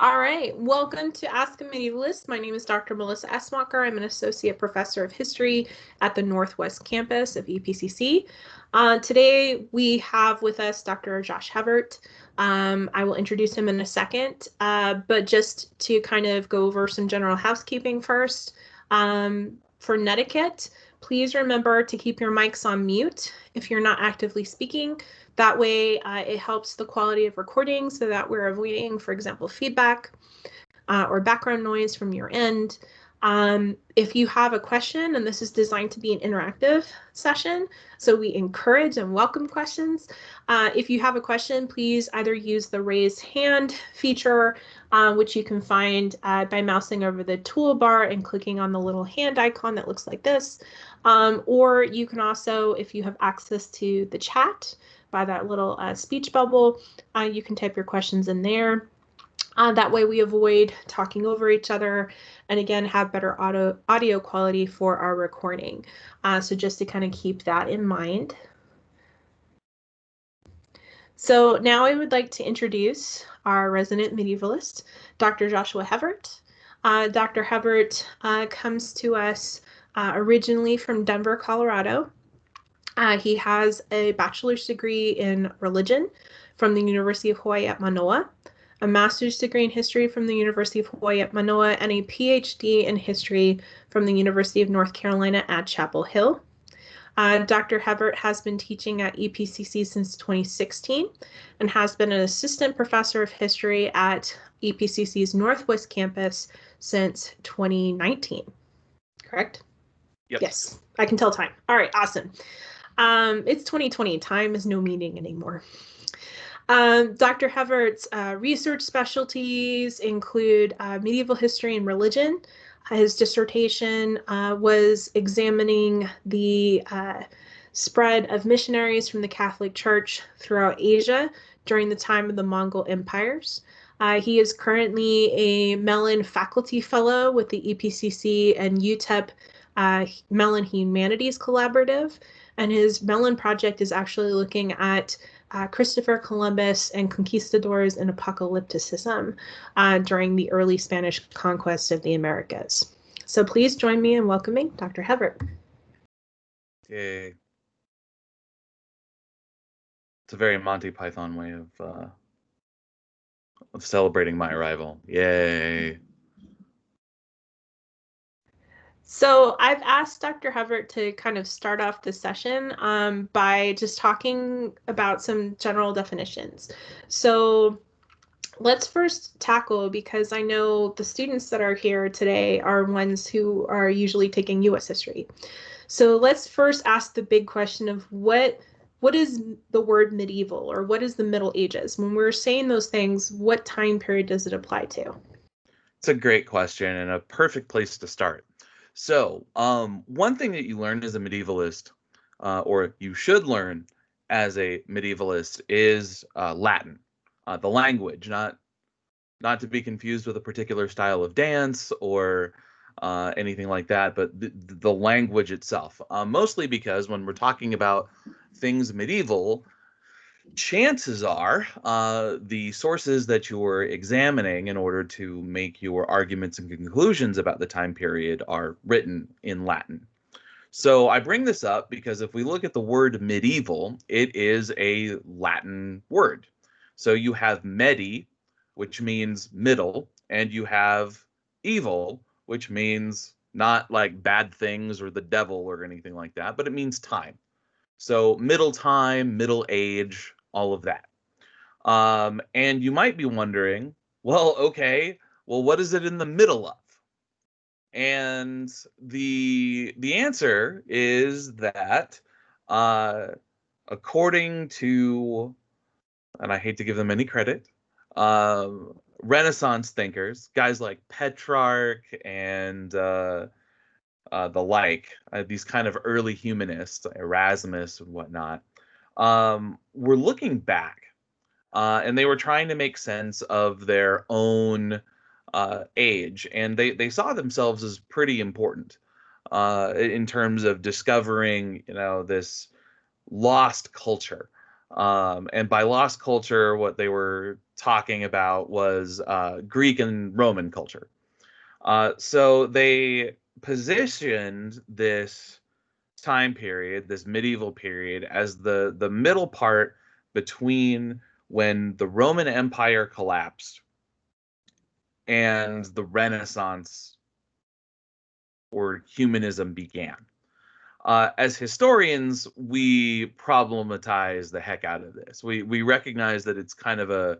All right, welcome to Ask a Medievalist. My name is Dr. Melissa Esmacher. I'm an Associate Professor of History at the Northwest Campus of EPCC. Today we have with us Dr. Josh Hebert. I will introduce him in a second, but just to kind of go over some general housekeeping first. For netiquette, please remember to keep your mics on mute if you're not actively speaking. That way, it helps the quality of recording so that we're avoiding, for example, feedback or background noise from your end. If you have a question, and this is designed to be an interactive session, so we encourage and welcome questions. If you have a question, please either use the raise hand feature, which you can find by mousing over the toolbar and clicking on the little hand icon that looks like this. Or you can also, if you have access to the chat by that little speech bubble, you can type your questions in there. That way we avoid talking over each other and again have better audio quality for our recording. So just to kind of keep that in mind. So now I would like to introduce our resident medievalist, Dr. Joshua Hebert. Dr. Hebert comes to us originally from Denver, Colorado. He has a bachelor's degree in religion from the University of Hawaii at Manoa, a master's degree in history from the University of Hawaii at Manoa, and a PhD in history from the University of North Carolina at Chapel Hill. Dr. Hebert has been teaching at EPCC since 2016 and has been an assistant professor of history at EPCC's Northwest Campus since 2019. Correct? Yep. Yes, I can tell time. All right, awesome. It's 2020. Time is no meaning anymore. Dr. Hebert's research specialties include medieval history and religion. His dissertation was examining the spread of missionaries from the Catholic Church throughout Asia during the time of the Mongol empires. He is currently a Mellon Faculty Fellow with the EPCC and UTEP Mellon Humanities Collaborative, and his Mellon project is actually looking at Christopher Columbus and conquistadors and apocalypticism during the early Spanish conquest of the Americas. So please join me in welcoming Dr. Hebert. Yay. It's a very Monty Python way of celebrating my arrival. Yay. So I've asked Dr. Hebert to kind of start off the session by just talking about some general definitions. So let's first tackle, because I know the students that are here today are ones who are usually taking U.S. history. So let's first ask the big question of what is the word medieval, or what is the Middle Ages? When we're saying those things, what time period does it apply to? It's a great question and a perfect place to start. So, one thing that you learn as a medievalist, or you should learn as a medievalist, is Latin, the language, not to be confused with a particular style of dance or anything like that, but the language itself. Mostly because when we're talking about things medieval, chances are the sources that you're examining in order to make your arguments and conclusions about the time period are written in Latin. So I bring this up because if we look at the word medieval, it is a Latin word. So you have medi, which means middle, and you have evil, which means not like bad things or the devil or anything like that, but it means time. So middle time, middle age, all of that. And you might be wondering, well, okay, well, what is it in the middle of? And the answer is that according to, and I hate to give them any credit, Renaissance thinkers, guys like Petrarch and the like, these kind of early humanists, Erasmus and whatnot, were looking back and they were trying to make sense of their own age, and they saw themselves as pretty important in terms of discovering, this lost culture. And by lost culture, what they were talking about was Greek and Roman culture. So they positioned this time period, this medieval period, as the middle part between when the Roman Empire collapsed and the Renaissance or humanism began. As historians, we problematize the heck out of this. We recognize that it's kind of a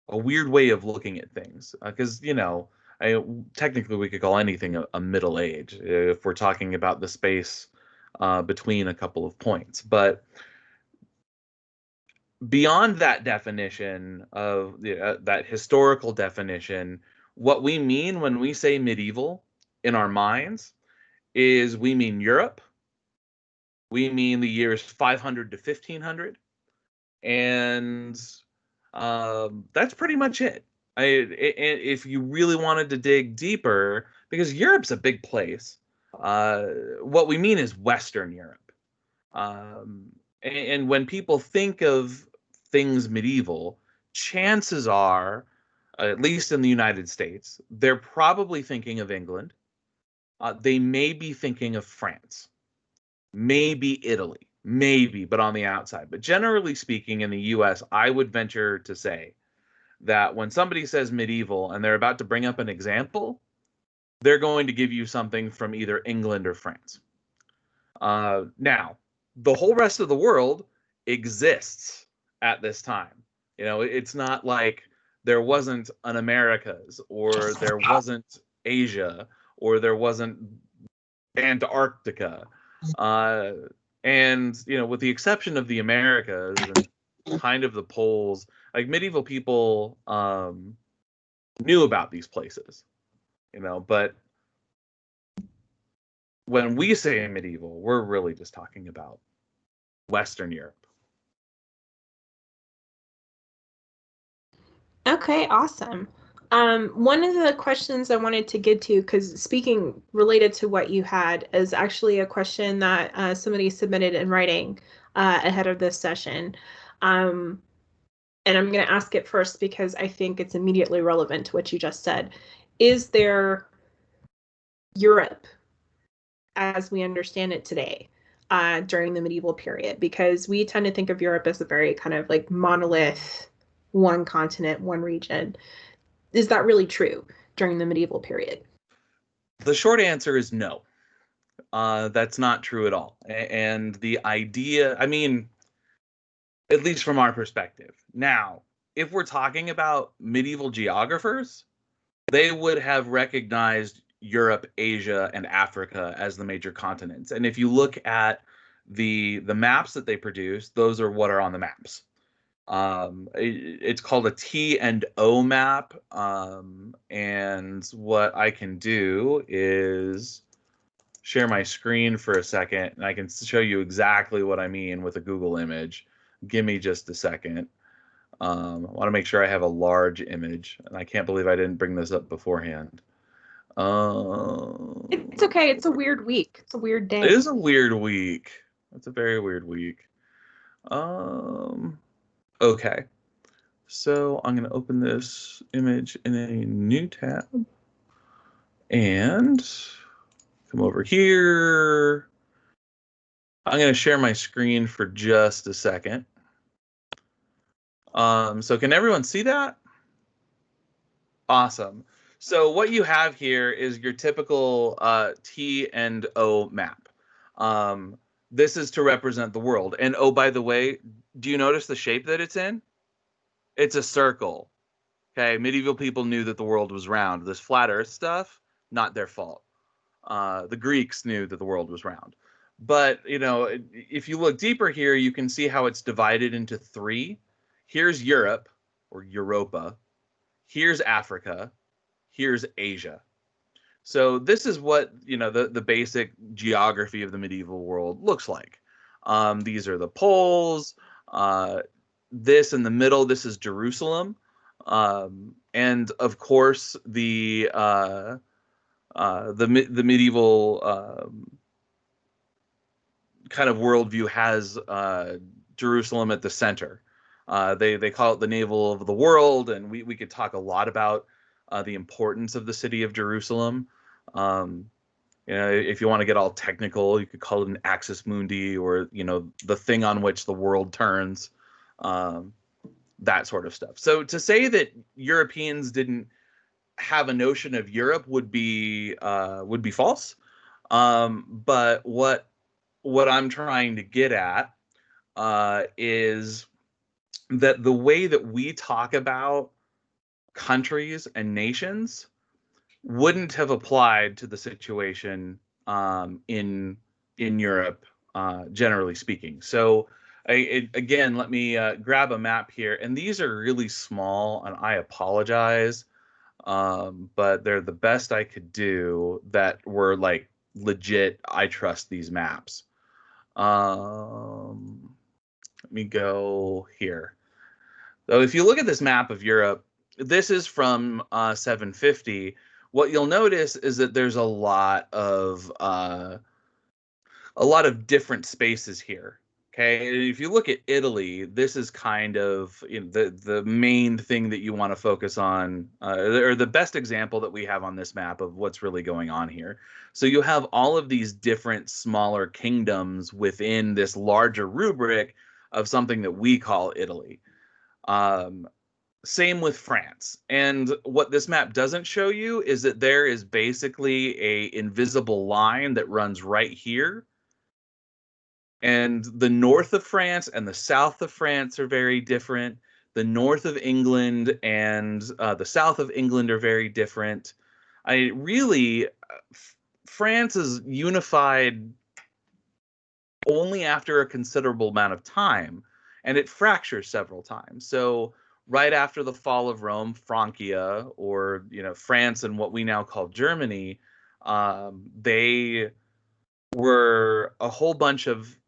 weird way of looking at things because technically we could call anything a middle age if we're talking about the space between a couple of points. But beyond that definition of that historical definition, what we mean when we say medieval in our minds is we mean Europe. We mean the years 500 to 1500, and that's pretty much it. If you really wanted to dig deeper, because Europe's a big place, what we mean is Western Europe. And when people think of things medieval, chances are, at least in the United States, they're probably thinking of England. They may be thinking of France, maybe Italy, maybe, but on the outside. But generally speaking, in the US, I would venture to say that when somebody says medieval and they're about to bring up an example, they're going to give you something from either England or France. Now, the whole rest of the world exists at this time. It's not like there wasn't an Americas, or there wasn't Asia, or there wasn't Antarctica. And, with the exception of the Americas and kind of the poles, like medieval people knew about these places, but when we say medieval, we're really just talking about Western Europe. Okay, awesome. One of the questions I wanted to get to, because speaking related to what you had, is actually a question that somebody submitted in writing ahead of this session. And I'm going to ask it first because I think it's immediately relevant to what you just said. Is there Europe as we understand it today during the medieval period? Because we tend to think of Europe as a very kind of like monolith, one continent, one region. Is that really true during the medieval period? The short answer is no. That's not true at all. And the idea, I mean, at least from our perspective. Now, if we're talking about medieval geographers, they would have recognized Europe, Asia, and Africa as the major continents. And if you look at the maps that they produce, those are what are on the maps. It's called a T and O map. And what I can do is share my screen for a second, and I can show you exactly what I mean with a Google image. Give me just a second. I want to make sure I have a large image, and I can't believe I didn't bring this up beforehand. It's okay. It's a weird week. It's a weird day. It is a weird week. It's a very weird week. Okay. So I'm going to open this image in a new tab and come over here. I'm going to share my screen for just a second. So can everyone see that? Awesome. So what you have here is your typical T and O map. This is to represent the world. And oh, by the way, do you notice the shape that it's in? It's a circle. Okay, medieval people knew that the world was round. This flat Earth stuff, not their fault. The Greeks knew that the world was round. But, if you look deeper here, you can see how it's divided into three. Here's Europe, or Europa. Here's Africa. Here's Asia. So this is what, the basic geography of the medieval world looks like. These are the poles. This in the middle, this is Jerusalem. And of course, the medieval kind of worldview has Jerusalem at the center. They call it the navel of the world, and we could talk a lot about the importance of the city of Jerusalem. Um, if you want to get all technical, you could call it an axis mundi, or the thing on which the world turns, um, that sort of stuff. So to say that Europeans didn't have a notion of Europe would be false. But what I'm trying to get at is that the way that we talk about countries and nations wouldn't have applied to the situation in Europe, generally speaking. So, again, let me grab a map here, and these are really small, and I apologize, but they're the best I could do that were like legit. I trust these maps. Let me go here. So if you look at this map of Europe, this is from 750. What you'll notice is that there's a lot of different spaces here. Okay, and if you look at Italy, this is kind of the main thing that you want to focus on, or the best example that we have on this map of what's really going on here. So you have all of these different smaller kingdoms within this larger rubric of something that we call Italy. Same with France. And what this map doesn't show you is that there is basically a invisible line that runs right here, and the north of France and the south of France are very different. The north of England and the south of England are very different. I really, France is unified only after a considerable amount of time, and it fractures several times. So right after the fall of Rome, Francia, or France and what we now call Germany, they were a whole bunch of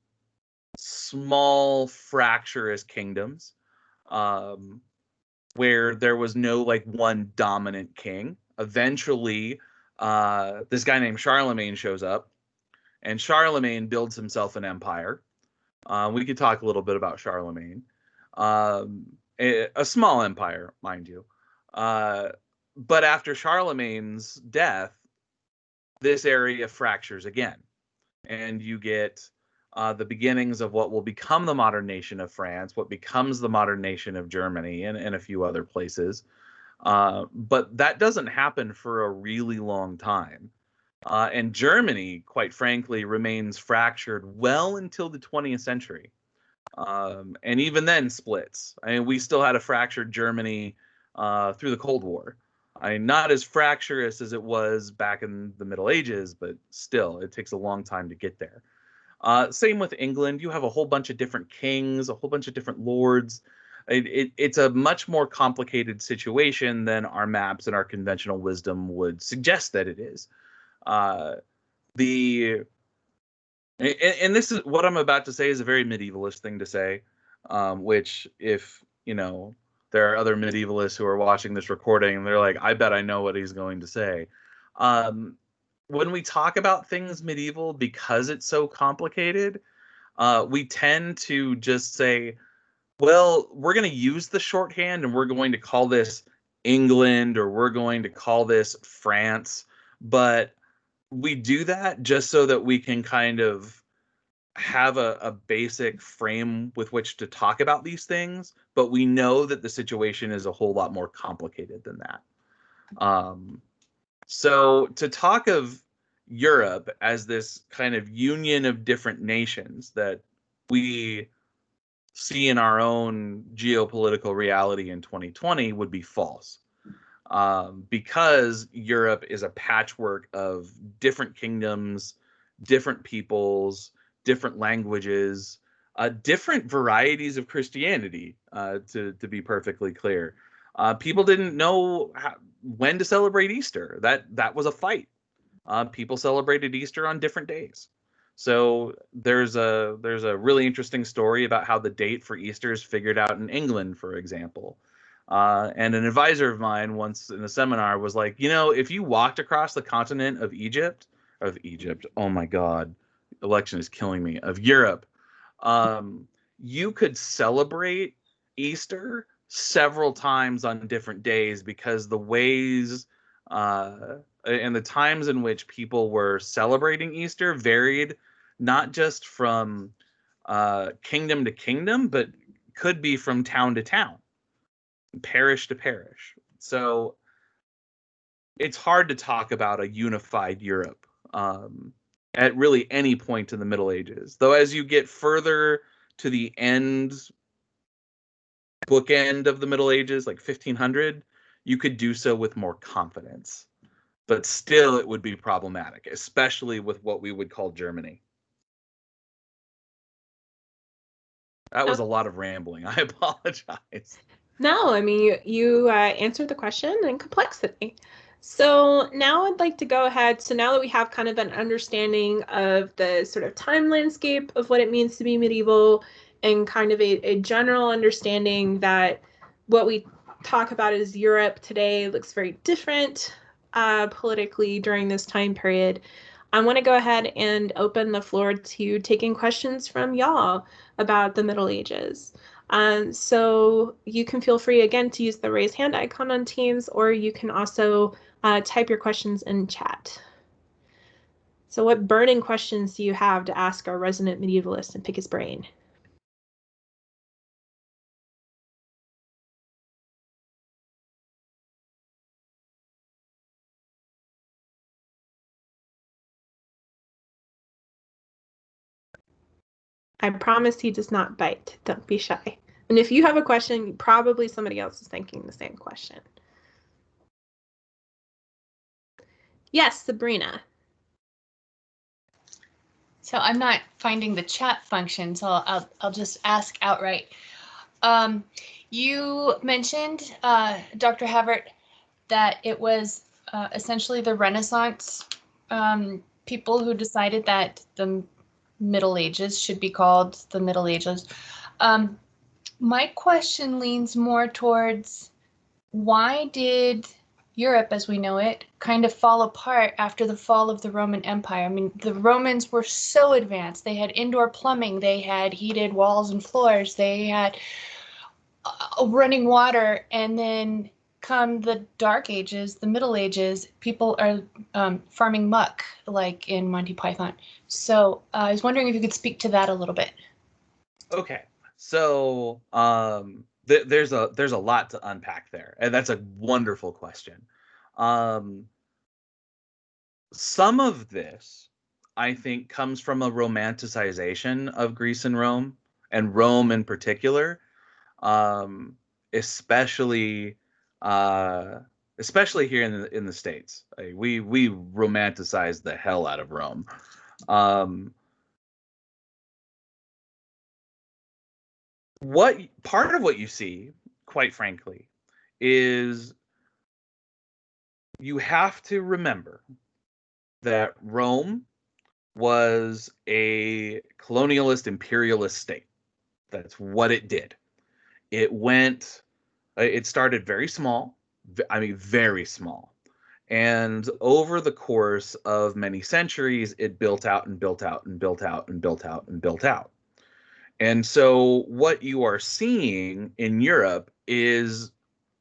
small fractious kingdoms, where there was no like one dominant king. Eventually, this guy named Charlemagne shows up, and Charlemagne builds himself an empire. We could talk a little bit about Charlemagne. A small empire, mind you. But after Charlemagne's death, this area fractures again, and you get the beginnings of what will become the modern nation of France, what becomes the modern nation of Germany, and a few other places. But that doesn't happen for a really long time. And Germany, quite frankly, remains fractured well until the 20th century. And even then splits. I mean, we still had a fractured Germany through the Cold War. I mean, not as fractious as it was back in the Middle Ages, but still, it takes a long time to get there. Same with England. You have a whole bunch of different kings, a whole bunch of different lords. It's a much more complicated situation than our maps and our conventional wisdom would suggest that it is. The and this is what I'm about to say is a very medievalist thing to say, which if there are other medievalists who are watching this recording and they're like, I bet I know what he's going to say. When we talk about things medieval, because it's so complicated, we tend to just say, well, we're going to use the shorthand and we're going to call this England, or we're going to call this France. But we do that just so that we can kind of have a basic frame with which to talk about these things. But we know that the situation is a whole lot more complicated than that. So to talk of Europe as this kind of union of different nations that we see in our own geopolitical reality in 2020 would be false, because Europe is a patchwork of different kingdoms, different peoples, different languages, different varieties of Christianity, to be perfectly clear. People didn't know when to celebrate Easter. That was a fight. People celebrated Easter on different days. So there's a really interesting story about how the date for Easter is figured out in England, for example. And an advisor of mine once in a seminar was like, if you walked across the continent of Egypt, oh my God, election is killing me, of Europe, you could celebrate Easter several times on different days because the ways and the times in which people were celebrating Easter varied, not just from kingdom to kingdom, but could be from town to town, parish to parish. So it's hard to talk about a unified Europe at really any point in the Middle Ages. Though as you get further to the bookend of the Middle Ages, like 1500, you could do so with more confidence. But still, it would be problematic, especially with what we would call Germany. That was a lot of rambling. I apologize. No, I mean, you answered the question in complexity. So now I'd like to go ahead. So now that we have kind of an understanding of the sort of time landscape of what it means to be medieval and kind of a general understanding that what we talk about as Europe today looks very different politically during this time period, I want to go ahead and open the floor to taking questions from y'all about the Middle Ages. So you can feel free again to use the raise hand icon on Teams, or you can also type your questions in chat. So what burning questions do you have to ask our resident medievalist and pick his brain? I promise he does not bite. Don't be shy. And if you have a question, probably somebody else is thinking the same question. Yes, Sabrina. So I'm not finding the chat function, so I'll just ask outright. You mentioned, Dr. Havert, that it was essentially the Renaissance people who decided that the Middle Ages should be called the Middle Ages. My question leans more towards, why did Europe, as we know it, kind of fall apart after the fall of the Roman Empire? I mean, the Romans were so advanced. They had indoor plumbing, they had heated walls and floors, they had running water, and then come the Dark Ages, the Middle Ages, people are farming muck, like in Monty Python. So I was wondering if you could speak to that a little bit. Okay, so there's a lot to unpack there, and that's a wonderful question. Some of this, I think, comes from a romanticization of Greece and Rome in particular, especially especially here in the States. We romanticize the hell out of Rome. What part of what you see, quite frankly, is you have to remember that Rome was a colonialist imperialist state. That's what it did. It started very small. I mean, very small. And over the course of many centuries, it built out and built out and built out and built out and built out. And so what you are seeing in Europe is,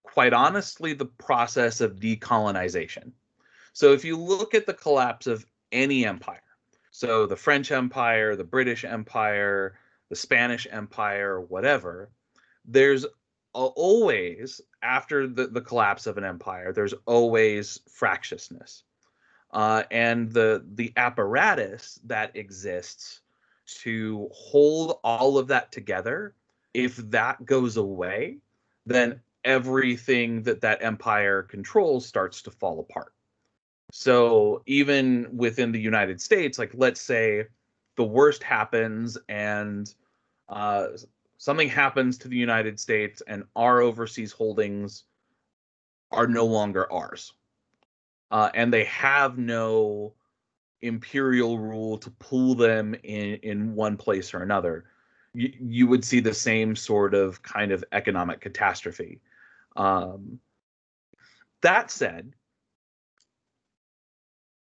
quite honestly, the process of decolonization. So if you look at the collapse of any empire, so the French Empire, the British Empire, the Spanish Empire, whatever, there's always, after the collapse of an empire, there's always fractiousness. And the apparatus that exists to hold all of that together, if that goes away, then everything that empire controls starts to fall apart. So even within the United States, like, let's say the worst happens and something happens to the United States and our overseas holdings are no longer ours. And they have no imperial rule to pull them in one place or another. You would see the same sort of kind of economic catastrophe. That said,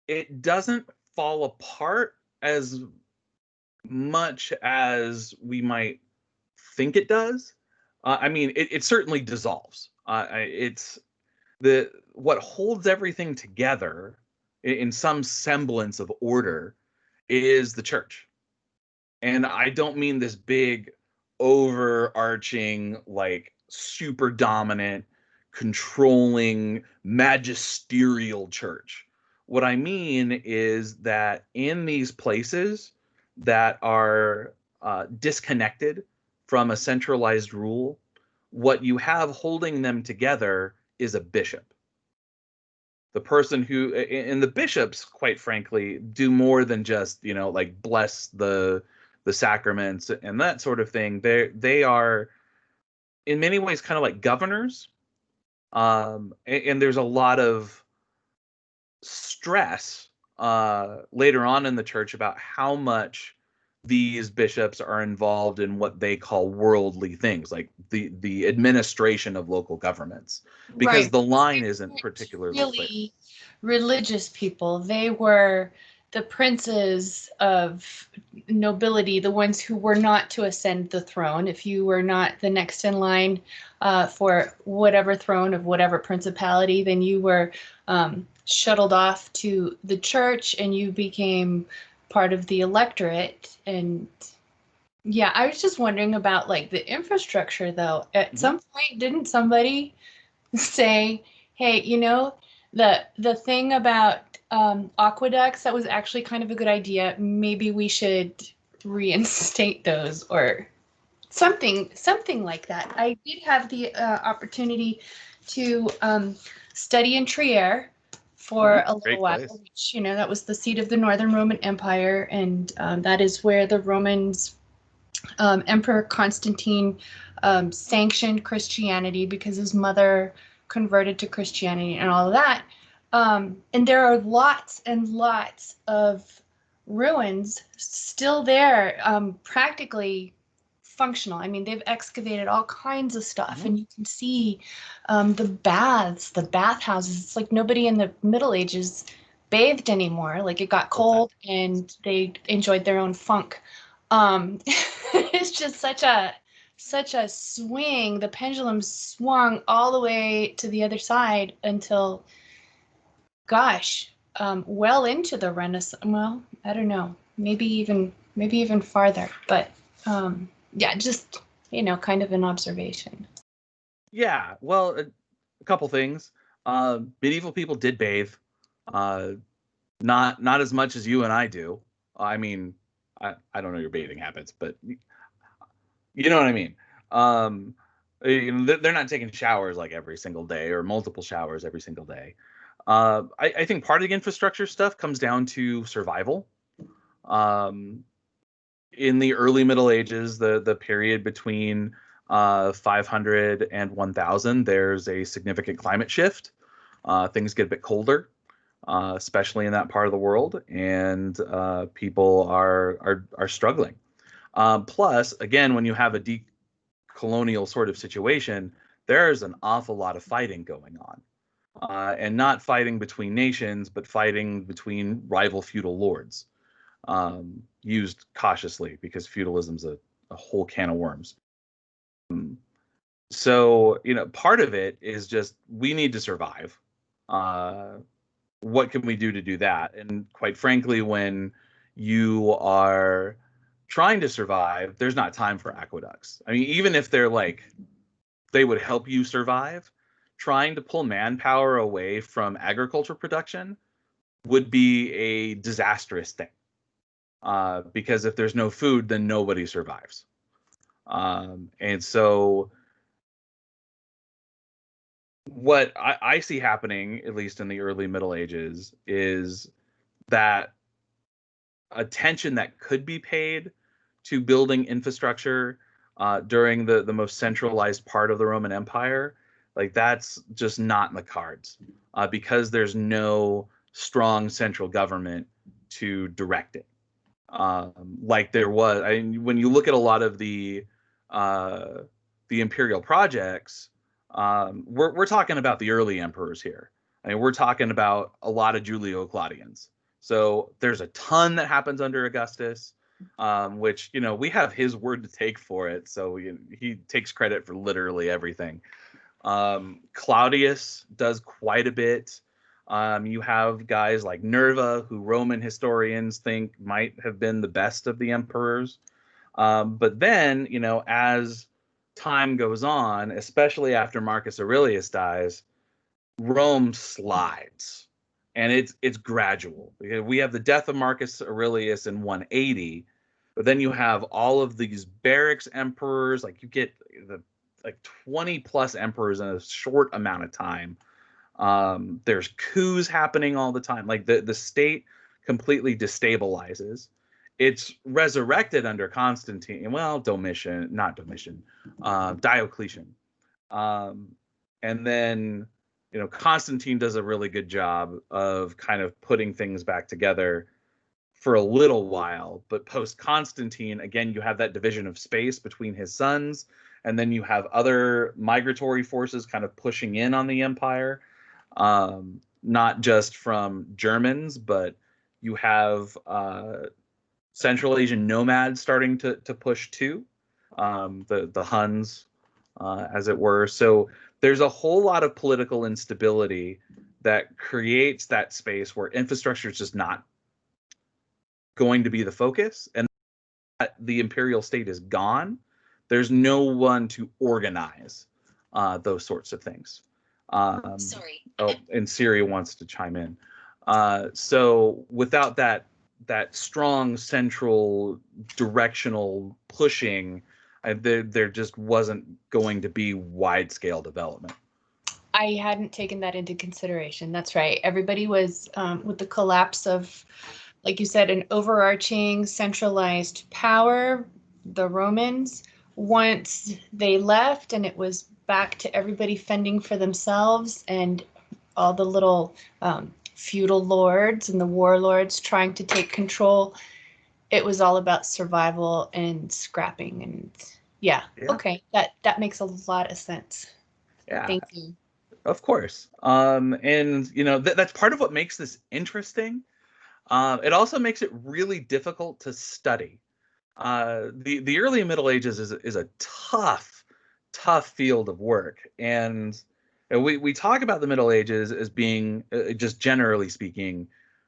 it doesn't fall apart as much as we might think it does. I mean, it certainly dissolves. It's what holds everything together in some semblance of order is the church. And I don't mean this big, overarching, like super dominant, controlling, magisterial church. What I mean is that in these places that are disconnected from a centralized rule, what you have holding them together is a bishop. The person who, and the bishops, quite frankly, do more than just, like bless the sacraments and that sort of thing. They are in many ways kind of like governors. And there's a lot of stress later on in the church about how much these bishops are involved in what they call worldly things, like the administration of local governments, because Right. the line They isn't weren't particularly clear. really religious people. They were the princes of nobility, the ones who were not to ascend the throne. If you were not the next in line for whatever throne of whatever principality, then you were shuttled off to the church and you became part of the electorate. And yeah, I was just wondering about like the infrastructure though. At some point, didn't somebody say, hey, the thing about aqueducts, that was actually kind of a good idea. Maybe we should reinstate those or something like that. I did have the opportunity to study in Trier for a little Great while, place. which, that was the seat of the Northern Roman Empire. And that is where the Romans, Emperor Constantine sanctioned Christianity because his mother converted to Christianity and all of that. And there are lots and lots of ruins still there, practically functional. I mean, they've excavated all kinds of stuff, and you can see the bathhouses. It's like nobody in the Middle Ages bathed anymore. Like it got cold, and they enjoyed their own funk. It's just such a swing. The pendulum swung all the way to the other side until, gosh, well into the Renaissance. Well, I don't know, maybe even farther. But yeah, just kind of an observation. Yeah, well, a couple things. Medieval people did bathe, not as much as you and I do. I mean, I don't know your bathing habits, but you know what I mean. They're not taking showers like every single day or multiple showers every single day. I think part of the infrastructure stuff comes down to survival. In the early Middle Ages, the period between 500 and 1000, there's a significant climate shift. Things get a bit colder, especially in that part of the world, and people are struggling. Plus, again, when you have a decolonial sort of situation, there's an awful lot of fighting going on. And not fighting between nations, but fighting between rival feudal lords. Used cautiously because feudalism's a whole can of worms. So, part of it is just we need to survive. What can we do to do that? And quite frankly, when you are trying to survive, there's not time for aqueducts. I mean, even if they're like, they would help you survive, trying to pull manpower away from agriculture production would be a disastrous thing. Because if there's no food, then nobody survives. And so what I see happening, at least in the early Middle Ages, is that attention that could be paid to building infrastructure during the most centralized part of the Roman Empire, like that's just not in the cards because there's no strong central government to direct it. Like there was. I mean, when you look at a lot of the imperial projects, we're talking about the early emperors here. I mean, we're talking about a lot of Julio Claudians. So there's a ton that happens under Augustus. which, you know, we have his word to take for it. So he takes credit for literally everything. Claudius does quite a bit. You have guys like Nerva, who Roman historians think might have been the best of the emperors. But then, you know, as time goes on, especially after Marcus Aurelius dies, Rome slides, and it's gradual. We have the death of Marcus Aurelius in 180, but then you have all of these barracks emperors. Like you get the like 20 plus emperors in a short amount of time. There's coups happening all the time. Like the state completely destabilizes. It's resurrected under Constantine. Well, Domitian, not Domitian, Diocletian. And then, you know, Constantine does a really good job of kind of putting things back together for a little while. But post Constantine, again, you have that division of space between his sons, and then you have other migratory forces kind of pushing in on the empire, not just from Germans, but you have Central Asian nomads starting to push too, the Huns, as it were. So there's a whole lot of political instability that creates that space where infrastructure is just not going to be the focus, and the imperial state is gone. There's no one to organize those sorts of things. Sorry. Oh, and Siri wants to chime in. So without that strong central directional pushing, there just wasn't going to be wide scale development. I hadn't taken that into consideration. That's right. Everybody was, with the collapse of, like you said, an overarching centralized power, the Romans, once they left and it was back to everybody fending for themselves and all the little feudal lords and the warlords trying to take control, it was all about survival and scrapping. And yeah. Okay, that makes a lot of sense. Yeah. Thank you. Of course. And you know, that's part of what makes this interesting. It also makes it really difficult to study. The early Middle Ages is a tough field of work, and we talk about the Middle Ages as being, just generally speaking,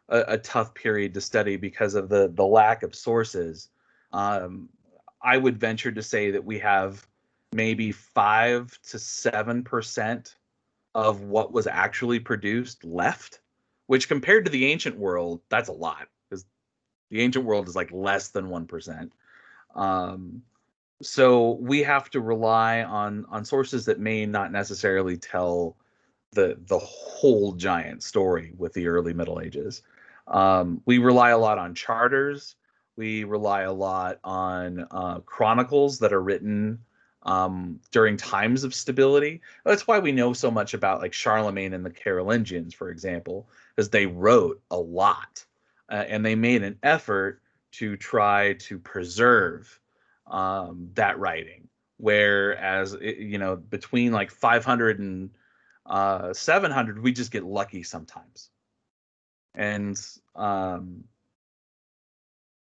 a tough period to study because of the lack of sources. I would venture to say that we have maybe 5 to 7% of what was actually produced left, which compared to the ancient world, that's a lot, because the ancient world is like less than 1%. So we have to rely on sources that may not necessarily tell the whole giant story with the early Middle Ages. We rely a lot on charters. We rely a lot on chronicles that are written during times of stability. That's why we know so much about like Charlemagne and the Carolingians, for example, because they wrote a lot, and they made an effort to try to preserve that writing. Whereas, you know, between like 500 and 700, we just get lucky sometimes. And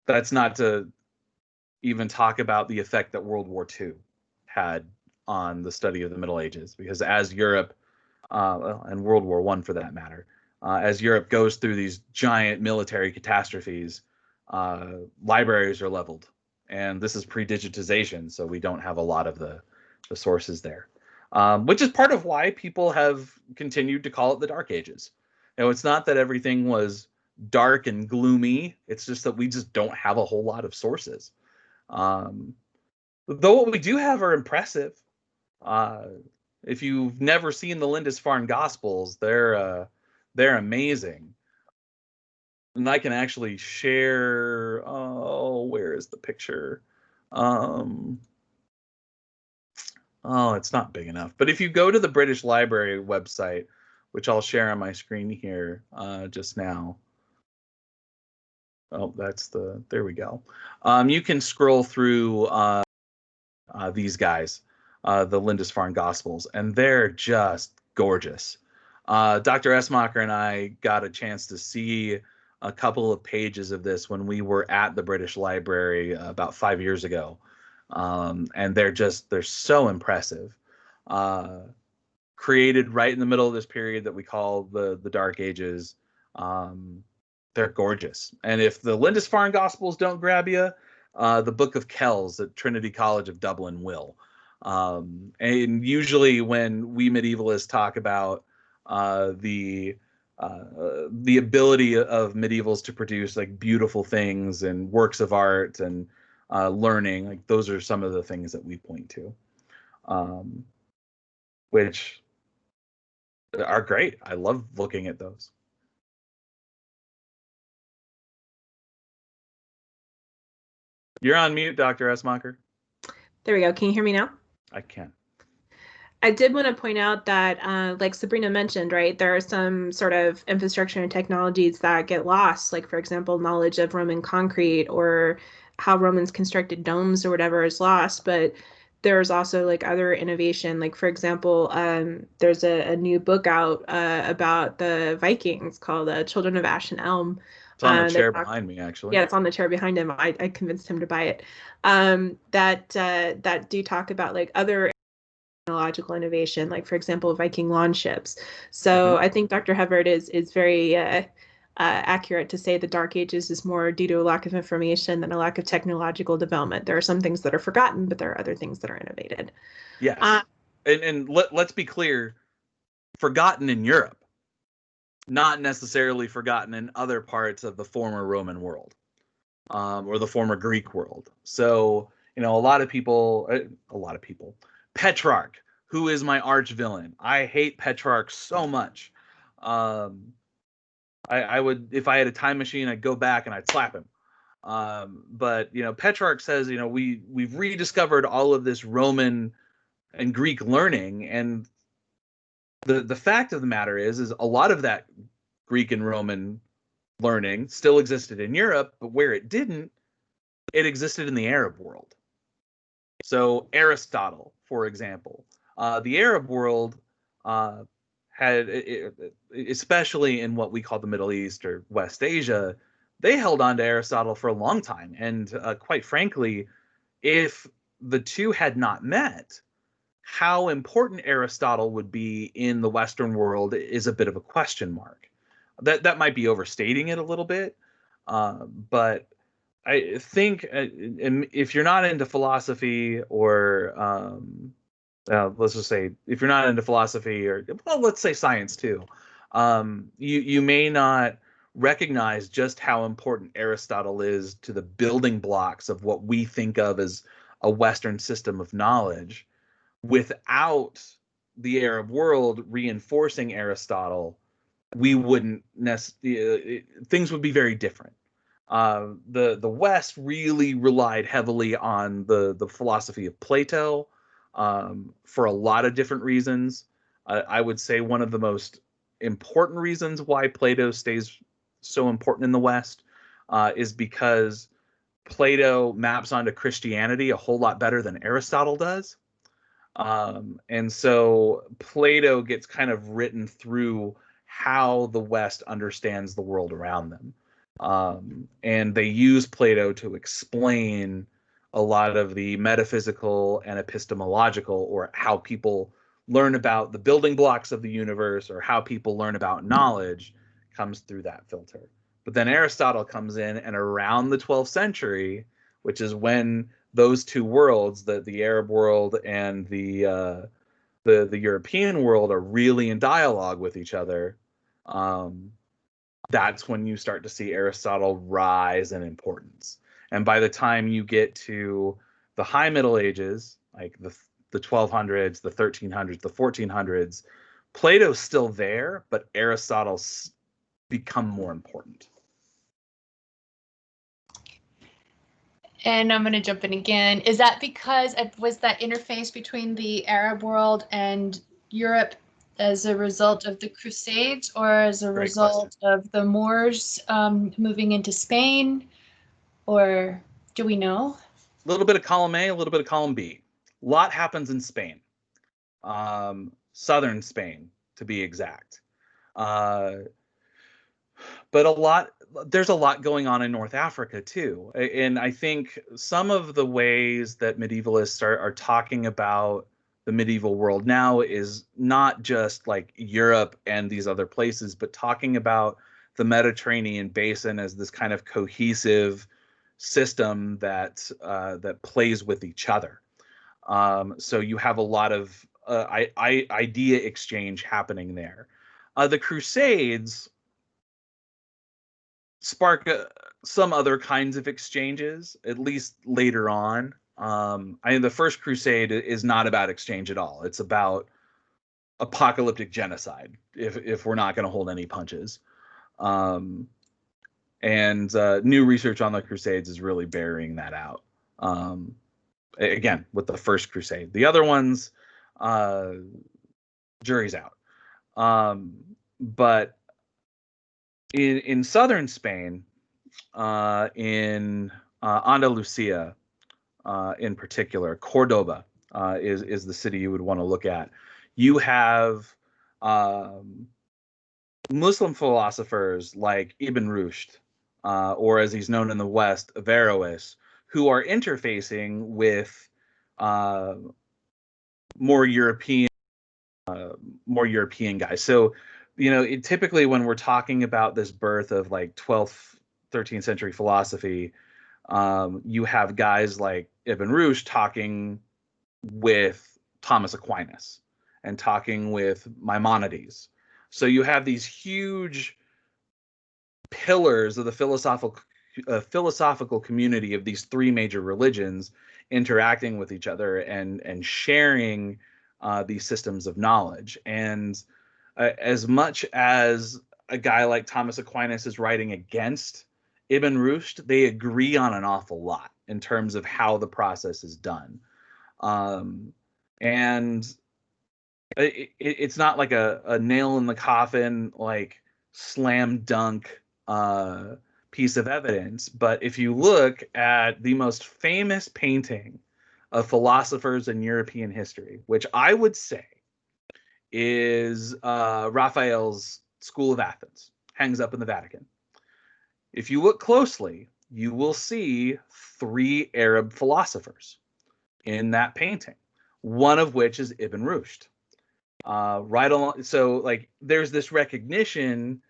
that's not to even talk about the effect that World War II had on the study of the Middle Ages, because as Europe, and World War I for that matter, as Europe goes through these giant military catastrophes, libraries are leveled. And this is pre-digitization, so we don't have a lot of the sources there, which is part of why people have continued to call it the Dark Ages. You know, it's not that everything was dark and gloomy. It's just that we just don't have a whole lot of sources. Though what we do have are impressive. If you've never seen the Lindisfarne Gospels, they're amazing. And I can actually share. Oh, where is the picture? Oh, it's not big enough. But if you go to the British Library website, which I'll share on my screen here just now. Oh, there we go. You can scroll through these guys, the Lindisfarne Gospels, and they're just gorgeous. Dr. Esmacher and I got a chance to see a couple of pages of this when we were at the British Library about 5 years ago. And they're so impressive. Created right in the middle of this period that we call the Dark Ages. They're gorgeous. And if the Lindisfarne Gospels don't grab you, the Book of Kells at Trinity College of Dublin will. And usually when we medievalists talk about the ability of medievals to produce like beautiful things and works of art and learning, like those are some of the things that we point to, which are great. I love looking at those. You're on mute, Dr. Esmacher. There we go. Can you hear me now? I can. I did want to point out that, like Sabrina mentioned, right, there are some sort of infrastructure and technologies that get lost, like, for example, knowledge of Roman concrete or how Romans constructed domes or whatever is lost. But there's also like other innovation, like, for example, there's a new book out about the Vikings called Children of Ash and Elm. It's on the chair behind me, actually. Yeah, it's on the chair behind him. I convinced him to buy it. That do talk about like other technological innovation, like for example, Viking launch ships. So I think Dr. Havard is very accurate to say the Dark Ages is more due to a lack of information than a lack of technological development. There are some things that are forgotten, but there are other things that are innovated. Yes, and let's be clear, forgotten in Europe, not necessarily forgotten in other parts of the former Roman world, or the former Greek world. So, a lot of people, Petrarch, who is my arch villain. I hate Petrarch so much. I would, if I had a time machine, I'd go back and I'd slap him. But Petrarch says, we've rediscovered all of this Roman and Greek learning, and the fact of the matter is a lot of that Greek and Roman learning still existed in Europe, but where it didn't, it existed in the Arab world. So Aristotle, for example, the Arab world had, especially in what we call the Middle East or West Asia, they held on to Aristotle for a long time. And quite frankly, if the two had not met, how important Aristotle would be in the Western world is a bit of a question mark. That might be overstating it a little bit, but I think if you're not into philosophy, or let's just say if you're not into philosophy, or let's say science too, you may not recognize just how important Aristotle is to the building blocks of what we think of as a Western system of knowledge. Without the Arab world reinforcing Aristotle, we wouldn't necessarily, things would be very different. The West really relied heavily on the philosophy of Plato, for a lot of different reasons. I would say one of the most important reasons why Plato stays so important in the West is because Plato maps onto Christianity a whole lot better than Aristotle does. And so Plato gets kind of written through how the West understands the world around them. And they use Plato to explain a lot of the metaphysical and epistemological, or how people learn about the building blocks of the universe, or how people learn about knowledge, comes through that filter. But then Aristotle comes in, and around the 12th century, which is when those two worlds, the Arab world and the European world, are really in dialogue with each other. That's when you start to see Aristotle rise in importance. And by the time you get to the High Middle Ages, like the 1200s, the 1300s, the 1400s, Plato's still there, but Aristotle's become more important. And I'm going to jump in again. Is that because was that interface between the Arab world and Europe as a result of the Crusades, or as a result of the Moors moving into Spain? Or do we know? A little bit of column A, a little bit of column B. A lot happens in Spain. Southern Spain, to be exact. But a lot, there's a lot going on in North Africa too. And I think some of the ways that medievalists are talking about the medieval world now is not just like Europe and these other places, but talking about the Mediterranean basin as this kind of cohesive system that that plays with each other. So you have a lot of idea exchange happening there. The Crusades spark some other kinds of exchanges, at least later on. I mean, the First Crusade is not about exchange at all. It's about apocalyptic genocide, if we're not going to hold any punches. And new research on the Crusades is really bearing that out. Again, with the First Crusade, the other ones, jury's out. But in southern Spain, in Andalusia, in particular, Cordoba is the city you would want to look at. You have Muslim philosophers like Ibn Rushd, or as he's known in the West, Averroes, who are interfacing with more European guys. So, typically when we're talking about this birth of like 12th, 13th century philosophy, you have guys like Ibn Rushd talking with Thomas Aquinas and talking with Maimonides. So you have these huge pillars of the philosophical community of these three major religions interacting with each other and sharing these systems of knowledge. And as much as a guy like Thomas Aquinas is writing against Ibn Rushd, they agree on an awful lot in terms of how the process is done. And it's not like a nail in the coffin, like slam dunk piece of evidence. But if you look at the most famous painting of philosophers in European history, which I would say is Raphael's School of Athens, hangs up in the Vatican. If you look closely, you will see three Arab philosophers in that painting, one of which is Ibn Rushd. Right along, so like there's this recognition,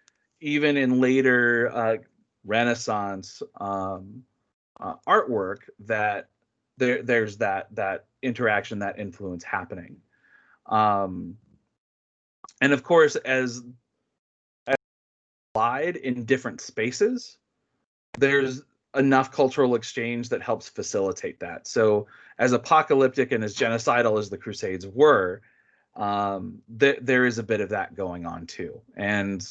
even in later Renaissance artwork, that there's that interaction, that influence happening. And of course, as applied in different spaces, there's enough cultural exchange that helps facilitate that. So as apocalyptic and as genocidal as the Crusades were, there is a bit of that going on too. And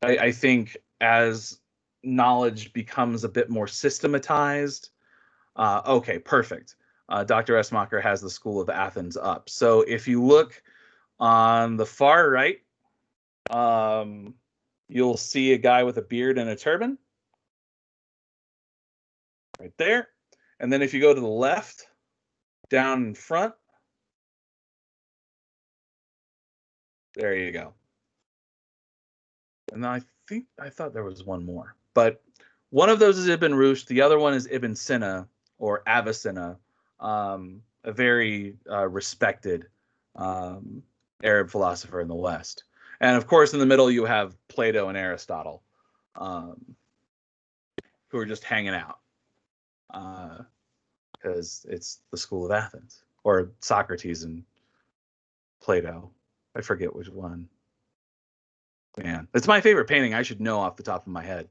I think as knowledge becomes a bit more systematized, okay, perfect. Dr. Esmacher has the School of Athens up. So if you look on the far right, you'll see a guy with a beard and a turban right there. And then if you go to the left, down in front, there you go. And I thought there was one more, but one of those is Ibn Rushd. The other one is Ibn Sina, or Avicenna, a very respected Arab philosopher in the West. And of course, in the middle, you have Plato and Aristotle, who are just hanging out, because it's the School of Athens, or Socrates and Plato. I forget which one. Man, it's my favorite painting. I should know off the top of my head.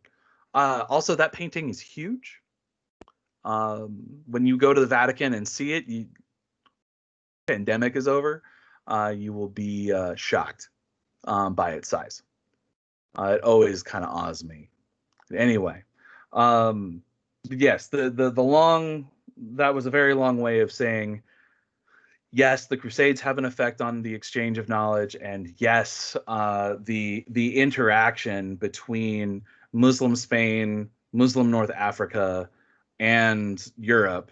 Also, that painting is huge. When you go to the Vatican and see it, pandemic is over, you will be shocked by its size. It always kind of awes me. Anyway, yes, that was a very long way of saying, yes, the Crusades have an effect on the exchange of knowledge, and yes, the interaction between Muslim Spain, Muslim North Africa, and Europe,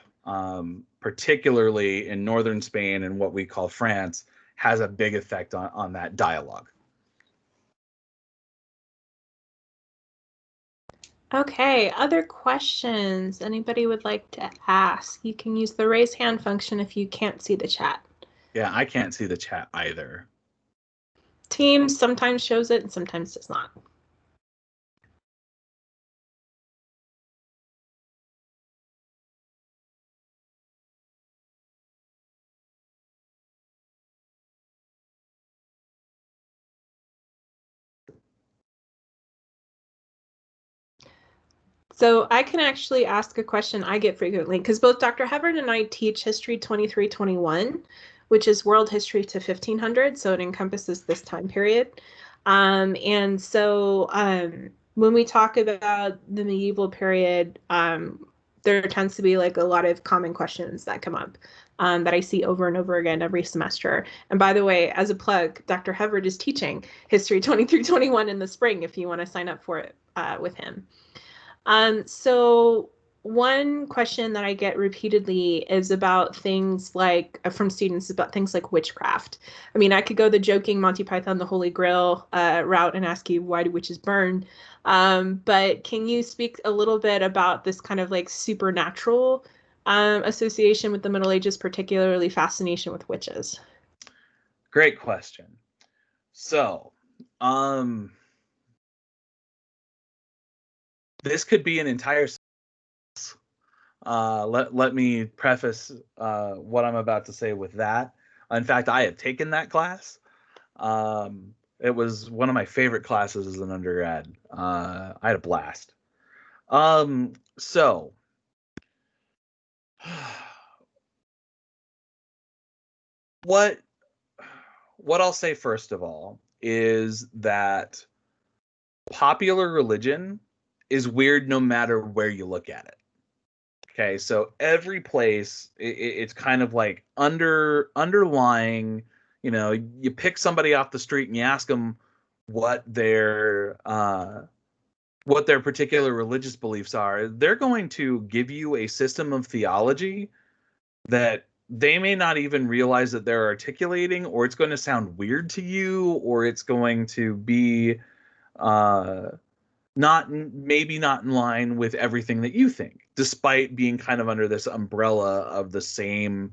particularly in northern Spain and what we call France, has a big effect on that dialogue. Okay, other questions anybody would like to ask? You can use the raise hand function if you can't see the chat. Yeah, I can't see the chat either. Teams sometimes shows it and sometimes does not. So I can actually ask a question I get frequently because both Dr. Hubbard and I teach History 2321, which is world history to 1500. So it encompasses this time period. And so when we talk about the medieval period, there tends to be like a lot of common questions that come up that I see over and over again every semester. And by the way, as a plug, Dr. Hubbard is teaching History 2321 in the spring if you want to sign up for it with him. So one question that I get repeatedly is about things like from students about things like witchcraft. I mean, I could go the joking Monty Python, the Holy Grail route and ask you, why do witches burn? But can you speak a little bit about this kind of like supernatural association with the Middle Ages, particularly fascination with witches? Great question. So, this could be an entire. Let me preface what I'm about to say with that. In fact, I have taken that class. It was one of my favorite classes as an undergrad. I had a blast. So what I'll say first of all is that popular religion is weird no matter where you look at it. Okay, so every place it's kind of like underlying. You know, you pick somebody off the street and you ask them what their particular religious beliefs are. They're going to give you a system of theology that they may not even realize that they're articulating, or it's going to sound weird to you, or it's going to be uh, maybe not in line with everything that you think, despite being kind of under this umbrella of the same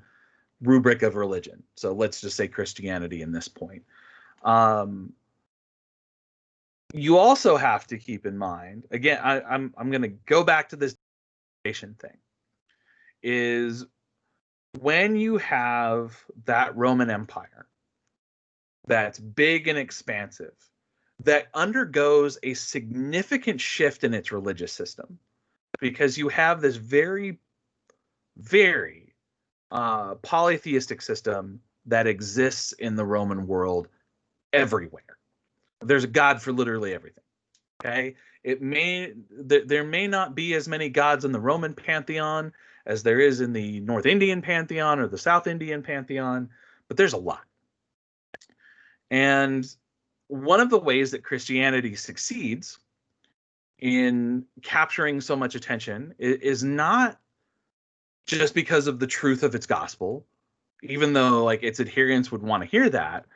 rubric of religion. So let's just say Christianity in this point. You also have to keep in mind, again, I'm going to go back to this thing, is when you have that Roman Empire that's big and expansive, that undergoes a significant shift in its religious system, because you have this very, very polytheistic system that exists in the Roman world everywhere. There's a god for literally everything. Okay, there may not be as many gods in the Roman pantheon as there is in the North Indian pantheon or the South Indian pantheon, but there's a lot. And one of the ways that Christianity succeeds in capturing so much attention is not just because of the truth of its gospel, even though like its adherents would want to hear that.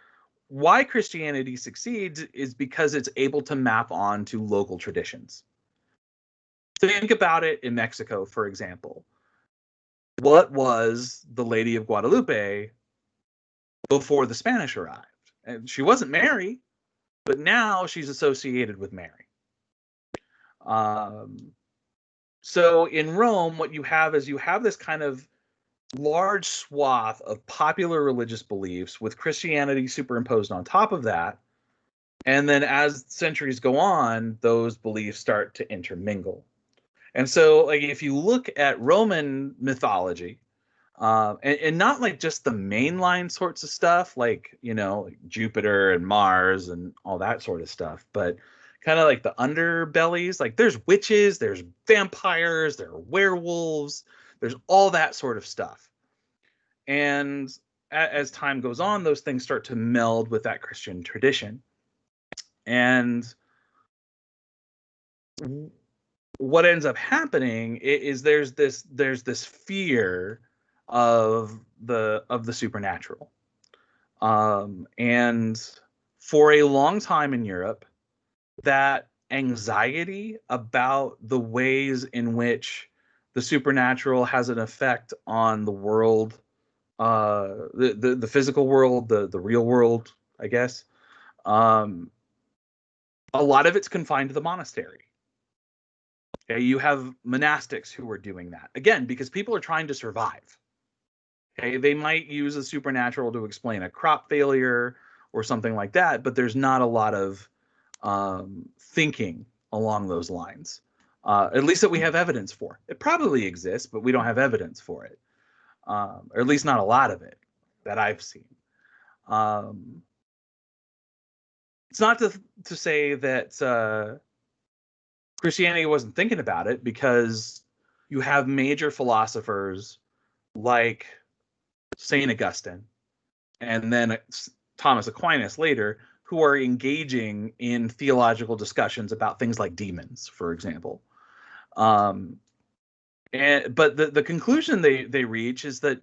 Why Christianity succeeds is because it's able to map on to local traditions. Think about it in Mexico, for example. What was the Lady of Guadalupe before the Spanish arrived? And she wasn't Mary, but now she's associated with Mary. So in Rome, what you have is you have this kind of large swath of popular religious beliefs with Christianity superimposed on top of that. And then as centuries go on, those beliefs start to intermingle. And so, like, if you look at Roman mythology, and not like just the mainline sorts of stuff, like, you know, like Jupiter and Mars and all that sort of stuff, but kind of like the underbellies, like there's witches, there's vampires, there are werewolves, there's all that sort of stuff. And as time goes on, those things start to meld with that Christian tradition. And what ends up happening is there's this fear of the supernatural, and for a long time in Europe, that anxiety about the ways in which the supernatural has an effect on the world, the physical world, the real world, I guess. A lot of it's confined to the monastery. Okay, you have monastics who are doing that again because people are trying to survive. Okay, they might use the supernatural to explain a crop failure or something like that, but there's not a lot of thinking along those lines, at least that we have evidence for. It probably exists, but we don't have evidence for it, or at least not a lot of it that I've seen. It's not to say that Christianity wasn't thinking about it, because you have major philosophers like St. Augustine and then Thomas Aquinas later, who are engaging in theological discussions about things like demons, for example. But the conclusion they reach is that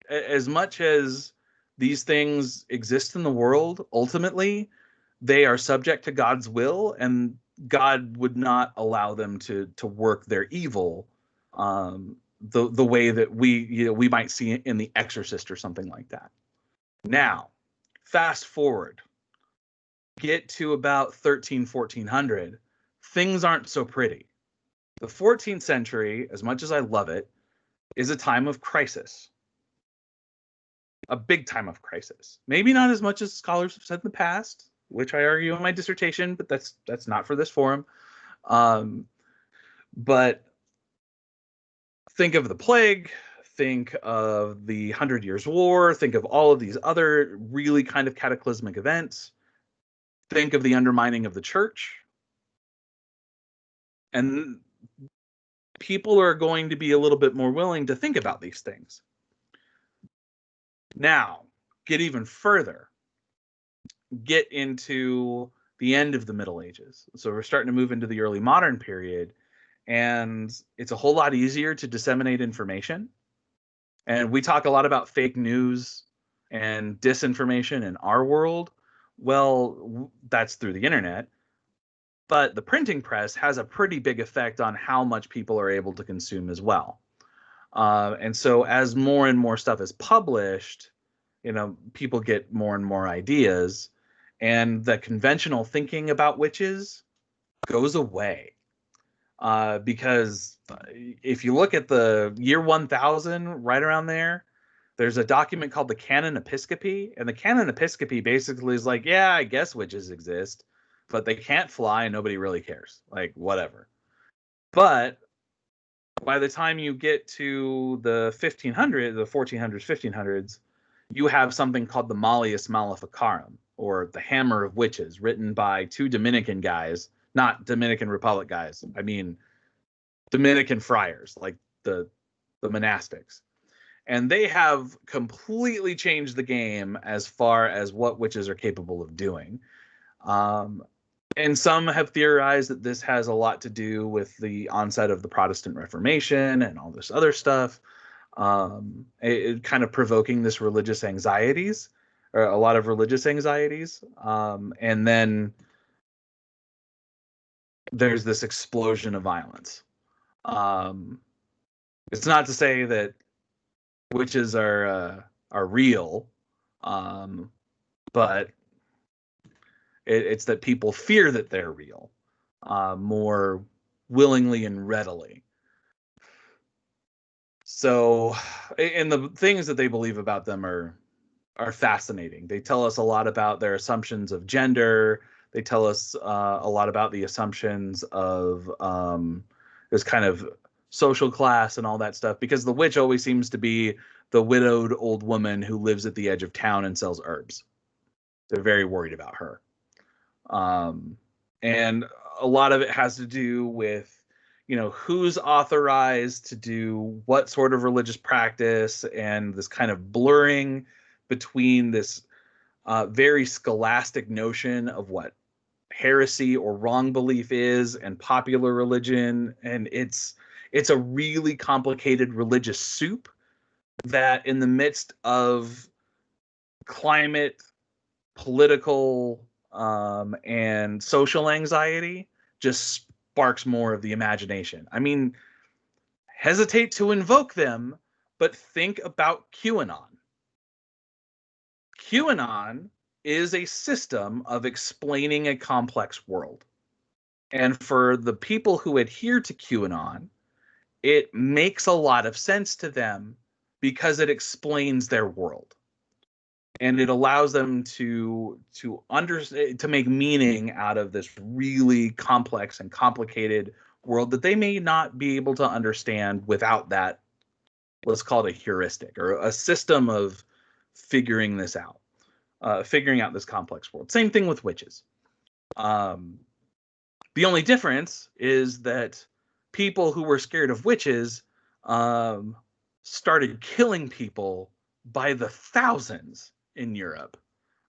as much as these things exist in the world, ultimately they are subject to God's will, and God would not allow them to work their evil the way that we might see in The Exorcist or something like that. Now, fast forward, get to about 1400, things aren't so pretty. The 14th century, as much as I love it, is a time of crisis. A big time of crisis. Maybe not as much as scholars have said in the past, which I argue in my dissertation, but that's not for this forum. But think of the plague, think of the 100 Years' War, think of all of these other really kind of cataclysmic events, think of the undermining of the church, and people are going to be a little bit more willing to think about these things. Now, get even further. Get into the end of the Middle Ages. So we're starting to move into the early modern period, and it's a whole lot easier to disseminate information. And we talk a lot about fake news and disinformation in our world. Well, that's through the internet. But the printing press has a pretty big effect on how much people are able to consume as well. And so as more and more stuff is published, people get more and more ideas, and the conventional thinking about witches goes away. Because if you look at the year 1000, right around there, there's a document called the Canon Episcopi, and the Canon Episcopi basically is like, yeah, I guess witches exist, but they can't fly and nobody really cares. Like, whatever. But by the time you get to the 1400s, 1500s, you have something called the Malleus Maleficarum, or the Hammer of Witches, written by two Dominican guys, not Dominican Republic guys. I mean, Dominican friars, like the monastics. And they have completely changed the game as far as what witches are capable of doing. And some have theorized that this has a lot to do with the onset of the Protestant Reformation and all this other stuff, it kind of provoking this religious anxieties, or a lot of religious anxieties. And then there's this explosion of violence. It's not to say that witches are real, but it's that people fear that they're real more willingly and readily. So, and the things that they believe about them are fascinating. They tell us a lot about their assumptions of gender. They tell us a lot about the assumptions of this kind of social class and all that stuff, because the witch always seems to be the widowed old woman who lives at the edge of town and sells herbs. They're very worried about her. And a lot of it has to do with, who's authorized to do what sort of religious practice, and this kind of blurring between this very scholastic notion of what heresy or wrong belief is and popular religion. And it's a really complicated religious soup that, in the midst of climate, political, and social anxiety, just sparks more of the imagination. I mean, hesitate to invoke them, but think about QAnon. QAnon is a system of explaining a complex world. And for the people who adhere to QAnon, it makes a lot of sense to them because it explains their world. And it allows them to understand, to make meaning out of this really complex and complicated world that they may not be able to understand without that, let's call it a heuristic or a system of figuring this out, figuring out this complex world. Same thing with witches. The only difference is that people who were scared of witches started killing people by the thousands in Europe.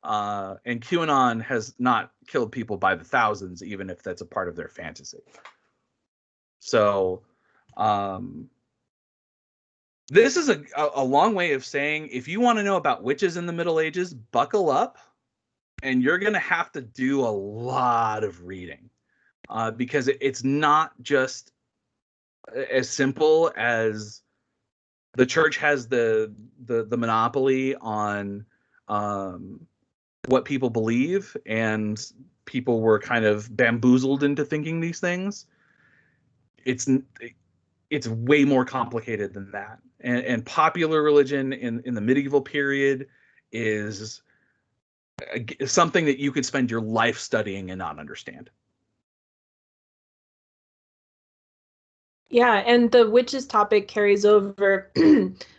And QAnon has not killed people by the thousands, even if that's a part of their fantasy. So this is a long way of saying, if you want to know about witches in the Middle Ages, buckle up, and you're going to have to do a lot of reading. Because it's not just as simple as the church has the monopoly on what people believe, and people were kind of bamboozled into thinking these things. It's way more complicated than that. And popular religion in the medieval period is something that you could spend your life studying and not understand. Yeah, and the witches topic carries over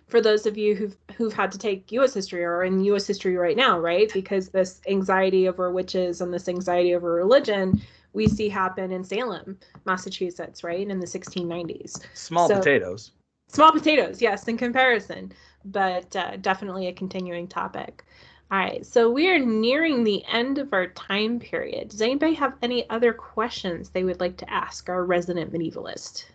for those of you who've had to take U.S. history or in U.S. history right now, right? Because this anxiety over witches and this anxiety over religion we see happen in Salem, Massachusetts, right, in the 1690s. Small potatoes. Small potatoes, yes, in comparison, but definitely a continuing topic. All right, so we are nearing the end of our time period. Does anybody have any other questions they would like to ask our resident medievalist?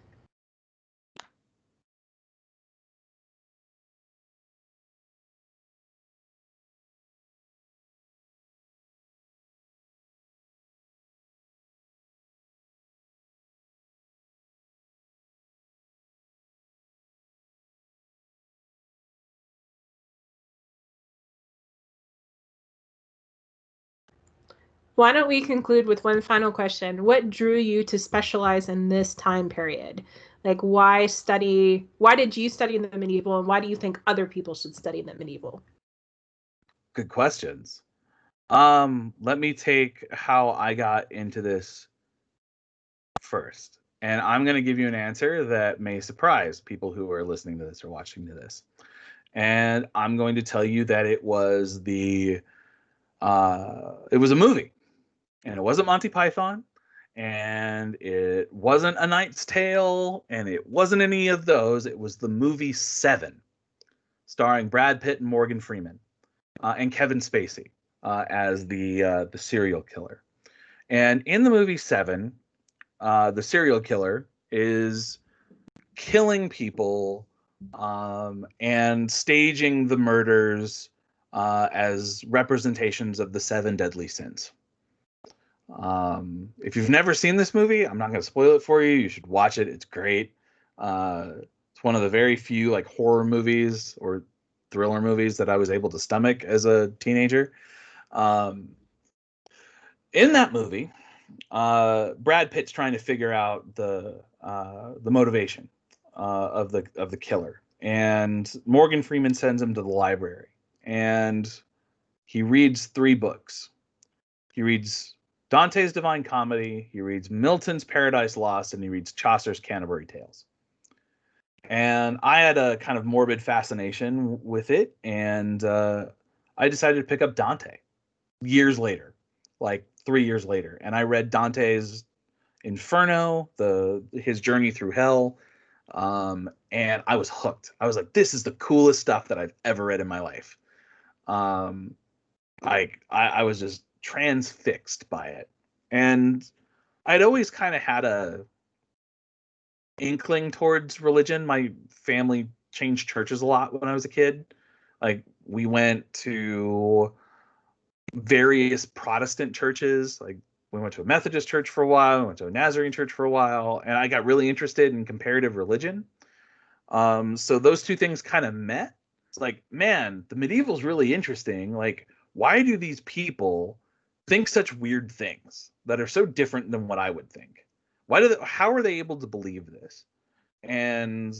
Why don't we conclude with one final question? What drew you to specialize in this time period? Like, why did you study in the medieval, and why do you think other people should study the medieval? Good questions. Let me take how I got into this first. And I'm going to give you an answer that may surprise people who are listening to this or watching to this. And I'm going to tell you that it was a movie. And it wasn't Monty Python, and it wasn't A Knight's Tale, and it wasn't any of those. It was the movie Seven, starring Brad Pitt and Morgan Freeman, and Kevin Spacey as the serial killer. And in the movie Seven, the serial killer is killing people and staging the murders as representations of the seven deadly sins. If you've never seen this movie, I'm not going to spoil it for you. You should watch it. It's great. It's one of the very few like horror movies or thriller movies that I was able to stomach as a teenager. In that movie, Brad Pitt's trying to figure out the motivation of the killer, and Morgan Freeman sends him to the library, and he reads 3 books. He reads Dante's Divine Comedy, he reads Milton's Paradise Lost, and he reads Chaucer's Canterbury Tales. And I had a kind of morbid fascination with it, and I decided to pick up Dante years later, like 3 years later. And I read Dante's Inferno, his journey through hell, and I was hooked. I was like, this is the coolest stuff that I've ever read in my life. I was just transfixed by it. And I'd always kind of had a inkling towards religion. My family changed churches a lot when I was a kid. Like, we went to various Protestant churches. Like, we went to a Methodist church for a while, we went to a Nazarene church for a while, and I got really interested in comparative religion. So those two things kind of met. It's like, man, the medieval's really interesting. Like, why do these people think such weird things that are so different than what I would think? How are they able to believe this? And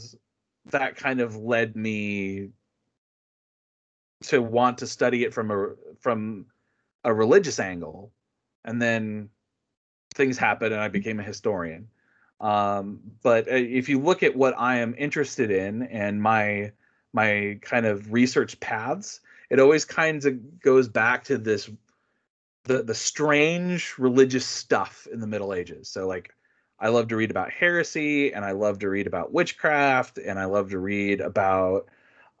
that kind of led me to want to study it from a religious angle, and then things happened and I became a historian. But if you look at what I am interested in and my kind of research paths, it always kind of goes back to this the strange religious stuff in the Middle Ages. So like I love to read about heresy, and I love to read about witchcraft, and I love to read about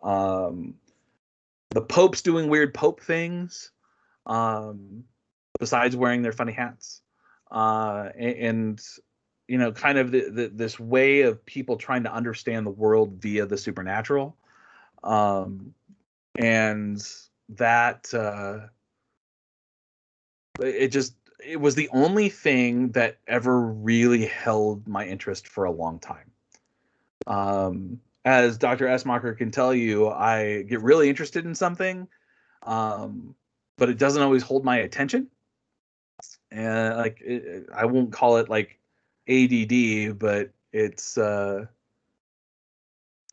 the popes doing weird pope things, besides wearing their funny hats, and you know, kind of this way of people trying to understand the world via the supernatural, and that it was the only thing that ever really held my interest for a long time. As Dr. Essmacher can tell you, I get really interested in something, but it doesn't always hold my attention. And like, I won't call it like ADD, but it's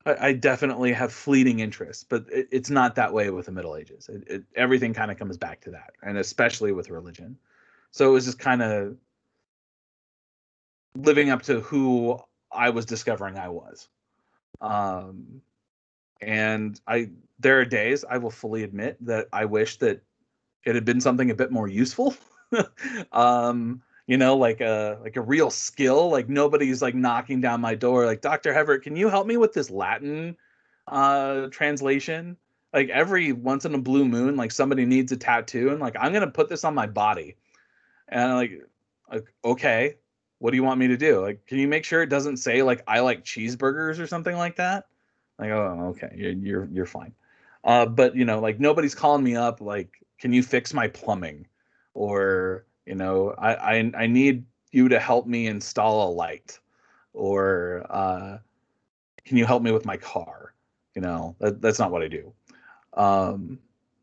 I definitely have fleeting interest, but it's not that way with the Middle Ages. Everything kind of comes back to that, and especially with religion. So it was just kind of living up to who I was discovering I was. And there are days, I will fully admit, that I wish that it had been something a bit more useful. You know, like a real skill. Like nobody's like knocking down my door like, Dr. Herbert, can you help me with this Latin translation? Like every once in a blue moon, like somebody needs a tattoo, and like I'm gonna put this on my body. And I'm like okay, what do you want me to do? Like, can you make sure it doesn't say like I like cheeseburgers or something like that? Like, oh, okay, you're fine. But you know, like nobody's calling me up like, can you fix my plumbing? Or, you know, I need you to help me install a light. Or can you help me with my car? You know, that's not what I do.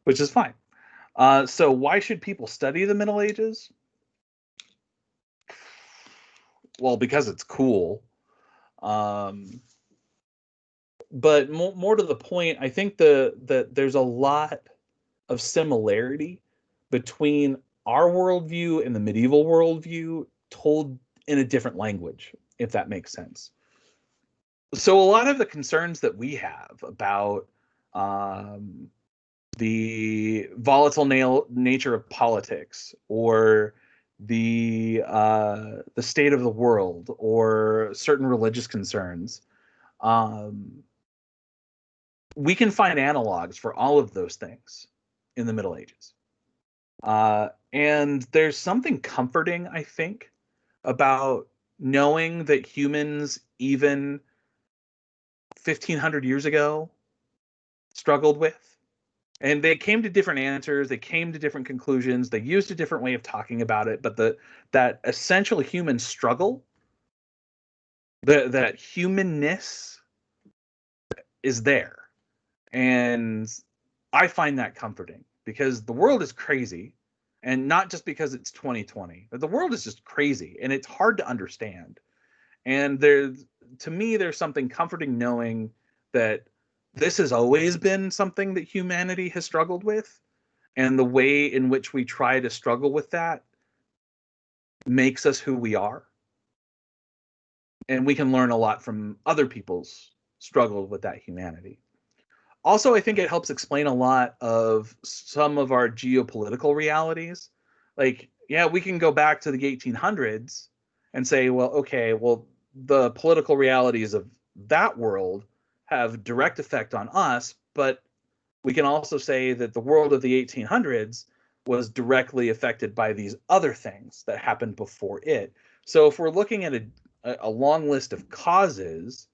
Which is fine. So why should people study the Middle Ages? Well, because it's cool. But more to the point, I think that there's a lot of similarity between our worldview and the medieval worldview told in a different language, if that makes sense. So a lot of the concerns that we have about the volatile nature of politics, or the state of the world, or certain religious concerns, we can find analogs for all of those things in the Middle Ages. And there's something comforting, I think, about knowing that humans, even 1,500 years ago, struggled with. And they came to different answers, they came to different conclusions, they used a different way of talking about it, but that essential human struggle, that humanness is there. And I find that comforting, because the world is crazy, and not just because it's 2020, but the world is just crazy and it's hard to understand. And to me, there's something comforting knowing that this has always been something that humanity has struggled with, and the way in which we try to struggle with that makes us who we are. And we can learn a lot from other people's struggle with that humanity. Also, I think it helps explain a lot of some of our geopolitical realities. Like, yeah, we can go back to the 1800s and say, well, okay, well, the political realities of that world have direct effect on us, but we can also say that the world of the 1800s was directly affected by these other things that happened before it. So if we're looking at a long list of causes,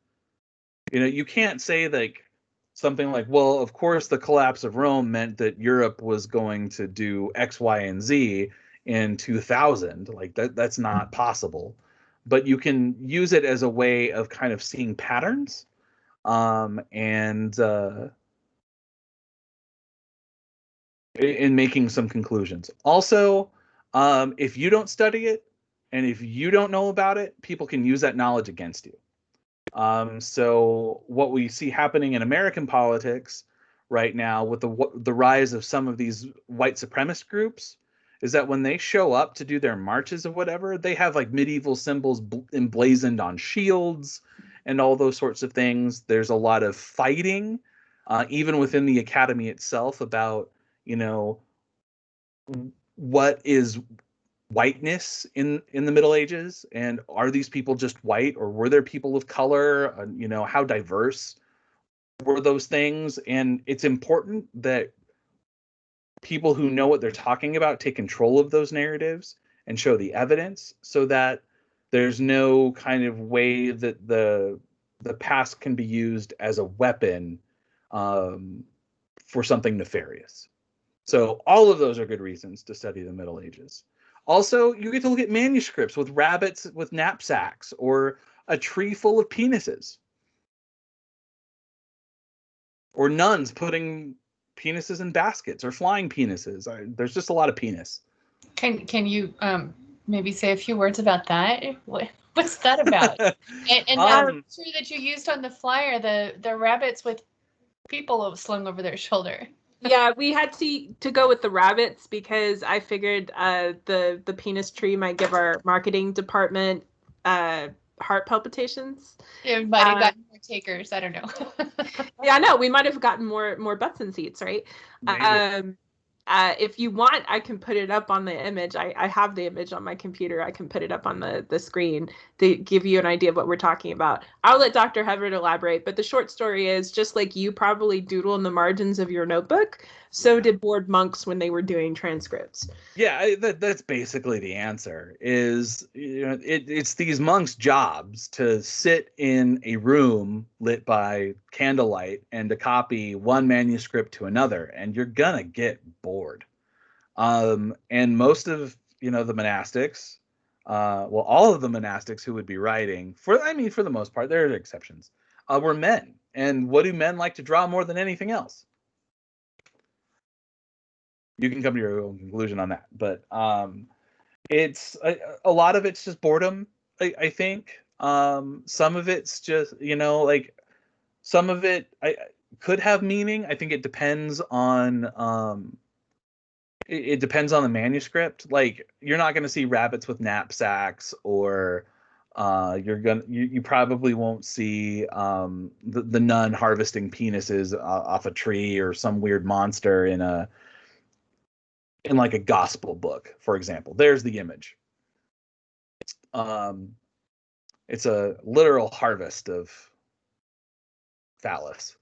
you know, you can't say like something like, well, of course the collapse of Rome meant that Europe was going to do X, Y, and Z, in 2000. Like that's not possible. But you can use it as a way of kind of seeing patterns, and in making some conclusions. Also, if you don't study it and if you don't know about it, people can use that knowledge against you. So what we see happening in American politics right now with the rise of some of these white supremacist groups is that when they show up to do their marches or whatever, they have like medieval symbols emblazoned on shields and all those sorts of things. There's a lot of fighting, even within the academy itself, about, you know, what is whiteness in the Middle Ages, and are these people just white, or were there people of color? You know, how diverse were those things? And it's important that people who know what they're talking about take control of those narratives and show the evidence, so that there's no kind of way that the past can be used as a weapon, for something nefarious. So all of those are good reasons to study the Middle Ages. Also, you get to look at manuscripts with rabbits with knapsacks, or a tree full of penises, or nuns putting penises in baskets, or flying penises. There's just a lot of penis. Can you maybe say a few words about that? What's that about? And that picture that you used on the flyer, the rabbits with people slung over their shoulder. Yeah, we had to go with the rabbits because I figured the penis tree might give our marketing department heart palpitations. It might have gotten more takers. I don't know. Yeah, no, we might have gotten more butts in seats, right? If you want, I can put it up on the image. I have the image on my computer. I can put it up on the screen to give you an idea of what we're talking about. I'll let Dr. Heverett elaborate, but the short story is, just like you probably doodle in the margins of your notebook, so did bored monks when they were doing transcripts. Yeah, that's basically the answer. Is, you know, it's these monks' jobs to sit in a room lit by candlelight and to copy one manuscript to another, and you're gonna get bored. And most of, you know, the monastics, well, all of the monastics who would be writing, for the most part, there are exceptions, were men. And what do men like to draw more than anything else? You can come to your own conclusion on that, but it's a lot of it's just boredom. I think some of it's just, you know, like some of it could have meaning. I think it depends on it depends on the manuscript. Like, you're not going to see rabbits with knapsacks, or you probably won't see the nun harvesting penises off a tree, or some weird monster in like a gospel book, for example. There's the image. It's a literal harvest of phallus.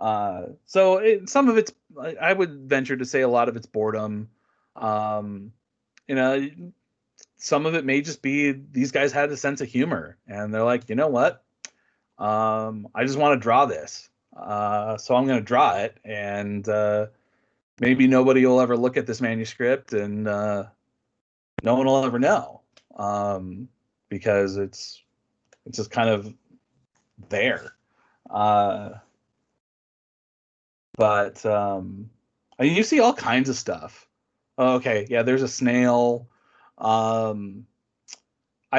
So some of it's, I would venture to say, a lot of it's boredom. You know, some of it may just be these guys had a sense of humor, and they're like, you know what? I just want to draw this. So I'm going to draw it, and maybe nobody will ever look at this manuscript, and no one will ever know, because it's just kind of there. But I mean, you see all kinds of stuff. Oh, okay, yeah, there's a snail. I've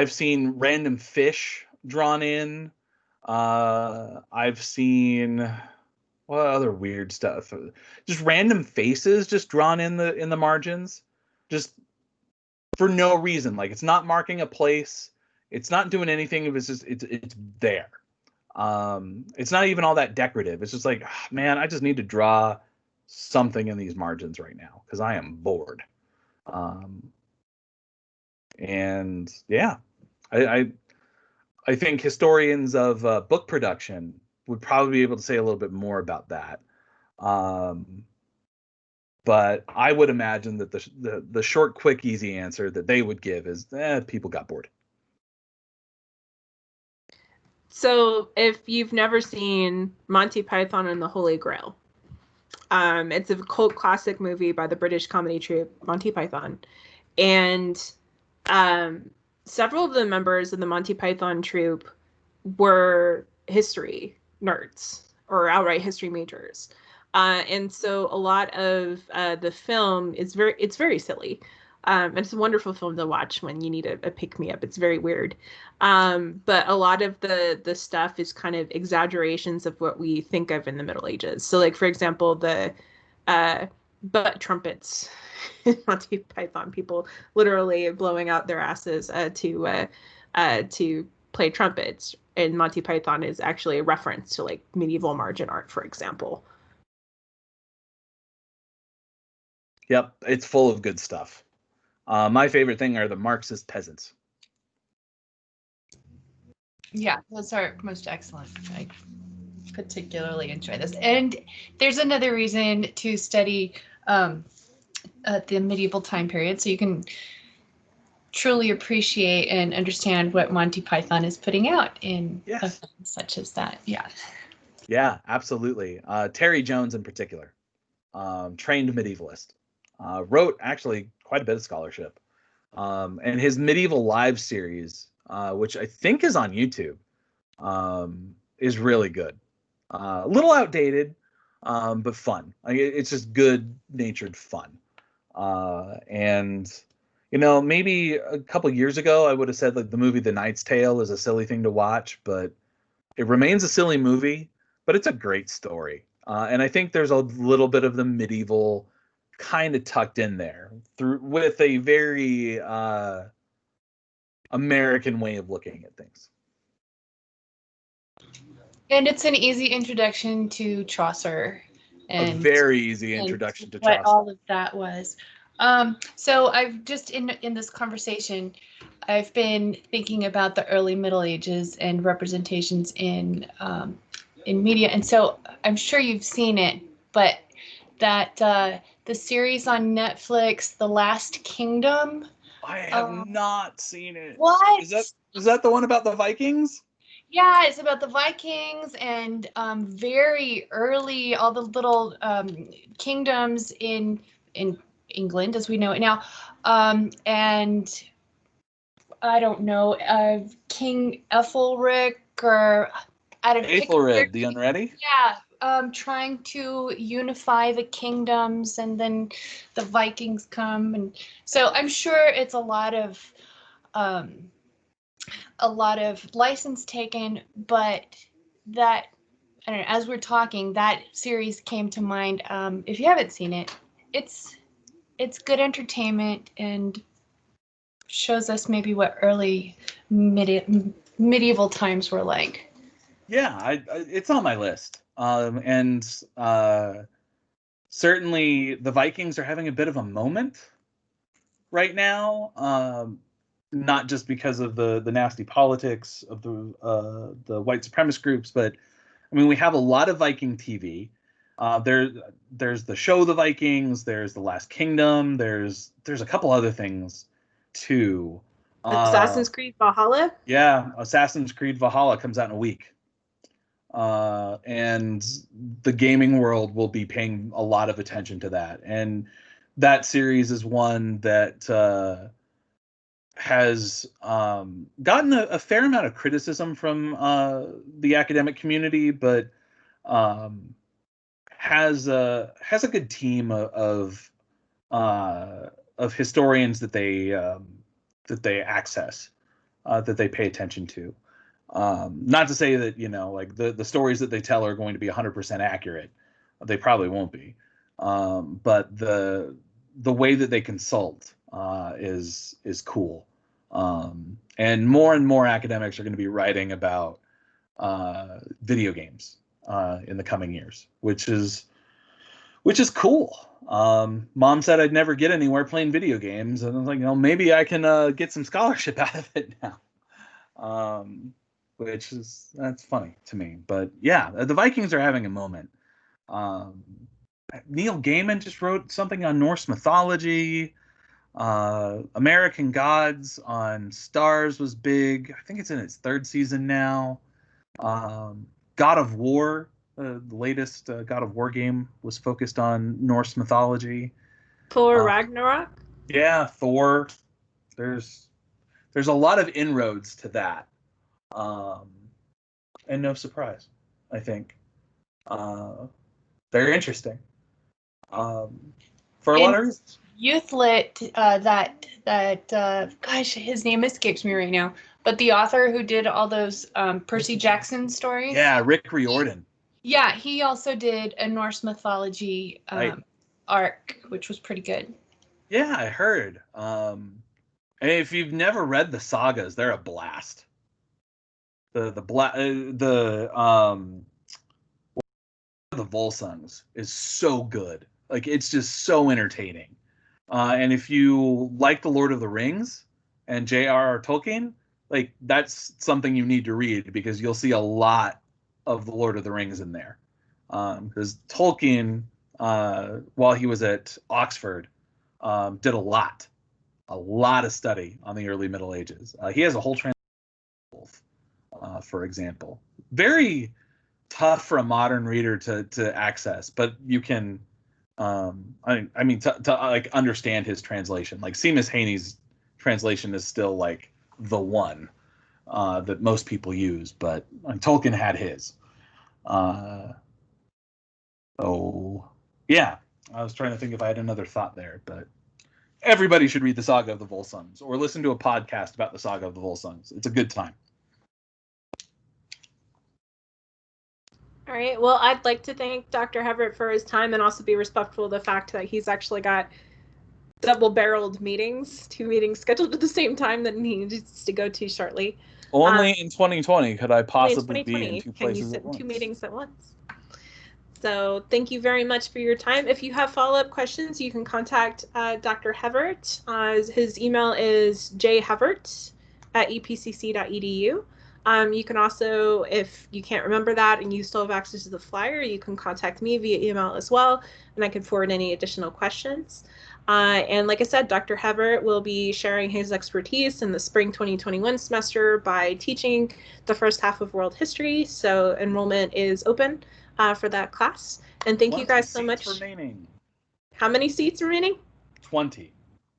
seen random fish drawn in. I've seen, what other weird stuff? Just random faces just drawn in the margins, just for no reason. Like, it's not marking a place. It's not doing anything. It's just it's there. It's not even all that decorative. It's just like, man, I just need to draw something in these margins right now because I am bored. And yeah, I think historians of book production would probably be able to say a little bit more about that. But I would imagine that the short, quick, easy answer that they would give is, people got bored. So if you've never seen Monty Python and the Holy Grail, it's a cult classic movie by the British comedy troupe Monty Python. And several of the members of the Monty Python troupe were history nerds or outright history majors. And so a lot of the film is very silly. And it's a wonderful film to watch when you need a pick-me-up. It's very weird. But a lot of the stuff is kind of exaggerations of what we think of in the Middle Ages. So like, for example, the butt trumpets in Monty Python, people literally blowing out their asses to play trumpets in Monty Python is actually a reference to like medieval margin art, for example. Yep, it's full of good stuff. My favorite thing are the Marxist peasants. Yeah, those are most excellent. I particularly enjoy this. And there's another reason to study the medieval time period, so you can truly appreciate and understand what Monty Python is putting out in Yes. such as that. Yeah. Yeah, absolutely. Terry Jones in particular, trained medievalist, wrote actually quite a bit of scholarship. And his Medieval Live series, which I think is on YouTube, is really good. A little outdated, but fun. It's just good-natured fun. And maybe a couple years ago, I would have said like the movie The Knight's Tale is a silly thing to watch, but it remains a silly movie, but it's a great story. And I think there's a little bit of the medieval kind of tucked in there with a very American way of looking at things. And it's an easy introduction to Chaucer. And a very easy introduction to what Chaucer. All of that was. So I've just in this conversation, I've been thinking about the early Middle Ages and representations in media, and so I'm sure you've seen it, but that the series on Netflix, The Last Kingdom. I have not seen it. What? Is that the one about the Vikings? Yeah, it's about the Vikings and very early, all the little kingdoms in England as we know it now. And I don't know, King Ethelric or I don't know. Ethelred, the Unready? Yeah, trying to unify the kingdoms, and then the Vikings come, and so I'm sure it's a lot of license taken, but that, I don't know, as we're talking, that series came to mind. If you haven't seen it, it's good entertainment and shows us maybe what early medieval times were like. Yeah, it's on my list. And certainly the Vikings are having a bit of a moment right now. Not just because of the nasty politics of the white supremacist groups, but I mean, we have a lot of Viking TV. There's the show The Vikings. There's The Last Kingdom. There's a couple other things too. Assassin's Creed Valhalla. Yeah, Assassin's Creed Valhalla comes out in a week. And the gaming world will be paying a lot of attention to that. And that series is one that has gotten a fair amount of criticism from the academic community, but has a good team of historians that they access, that they pay attention to. Not to say that like the stories that they tell are going to be 100% accurate. They probably won't be. But the way that they consult is cool. And more academics are going to be writing about video games in the coming years, which is cool. Mom said I'd never get anywhere playing video games, and I was like, maybe I can get some scholarship out of it now. That's funny to me. But yeah, the Vikings are having a moment. Neil Gaiman just wrote something on Norse mythology. American Gods on Stars was big. I think it's in its third season now. God of War, the latest God of War game, was focused on Norse mythology. Thor Ragnarok. Yeah, Thor. There's a lot of inroads to that, and no surprise, I think. Very interesting. For a lot of reasons. Youth Lit, gosh, his name escapes me right now, but the author who did all those Percy Jackson stories. Yeah, Rick Riordan. Yeah, he also did a Norse mythology arc, which was pretty good. Yeah, I heard. And if you've never read the sagas, they're a blast. The Volsungs is so good. Like, it's just so entertaining. And if you like the Lord of the Rings and J.R.R. Tolkien, like, that's something you need to read, because you'll see a lot of the Lord of the Rings in there. Because Tolkien, while he was at Oxford, did a lot of study on the early Middle Ages. He has a whole for example. Very tough for a modern reader to access, but you can, I mean, to like understand his translation. Like, Seamus Heaney's translation is still like the one that most people use, but Tolkien had his. Oh, yeah. I was trying to think if I had another thought there, but everybody should read the Saga of the Volsungs or listen to a podcast about the Saga of the Volsungs. It's a good time. All right. Well, I'd like to thank Dr. Everett for his time and also be respectful of the fact that he's actually got double-barreled meetings, 2 meetings scheduled at the same time that he needs to go to shortly. Only in 2020 could I possibly be in 2 places at once. 2 meetings at once. So thank you very much for your time. If you have follow-up questions, you can contact Dr. Hevert. His email is jhevert@epcc.edu. You can also, if you can't remember that and you still have access to the flyer, you can contact me via email as well, and I can forward any additional questions. And like I said, Dr. Hevert will be sharing his expertise in the spring 2021 semester by teaching the first half of world history. So enrollment is open for that class. And thank you guys so much. Remaining. How many seats remaining? 20.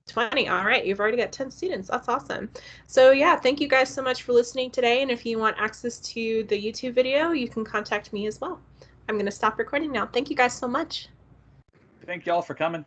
20. All right. You've already got 10 students. That's awesome. So yeah, thank you guys so much for listening today. And if you want access to the YouTube video, you can contact me as well. I'm going to stop recording now. Thank you guys so much. Thank y'all for coming.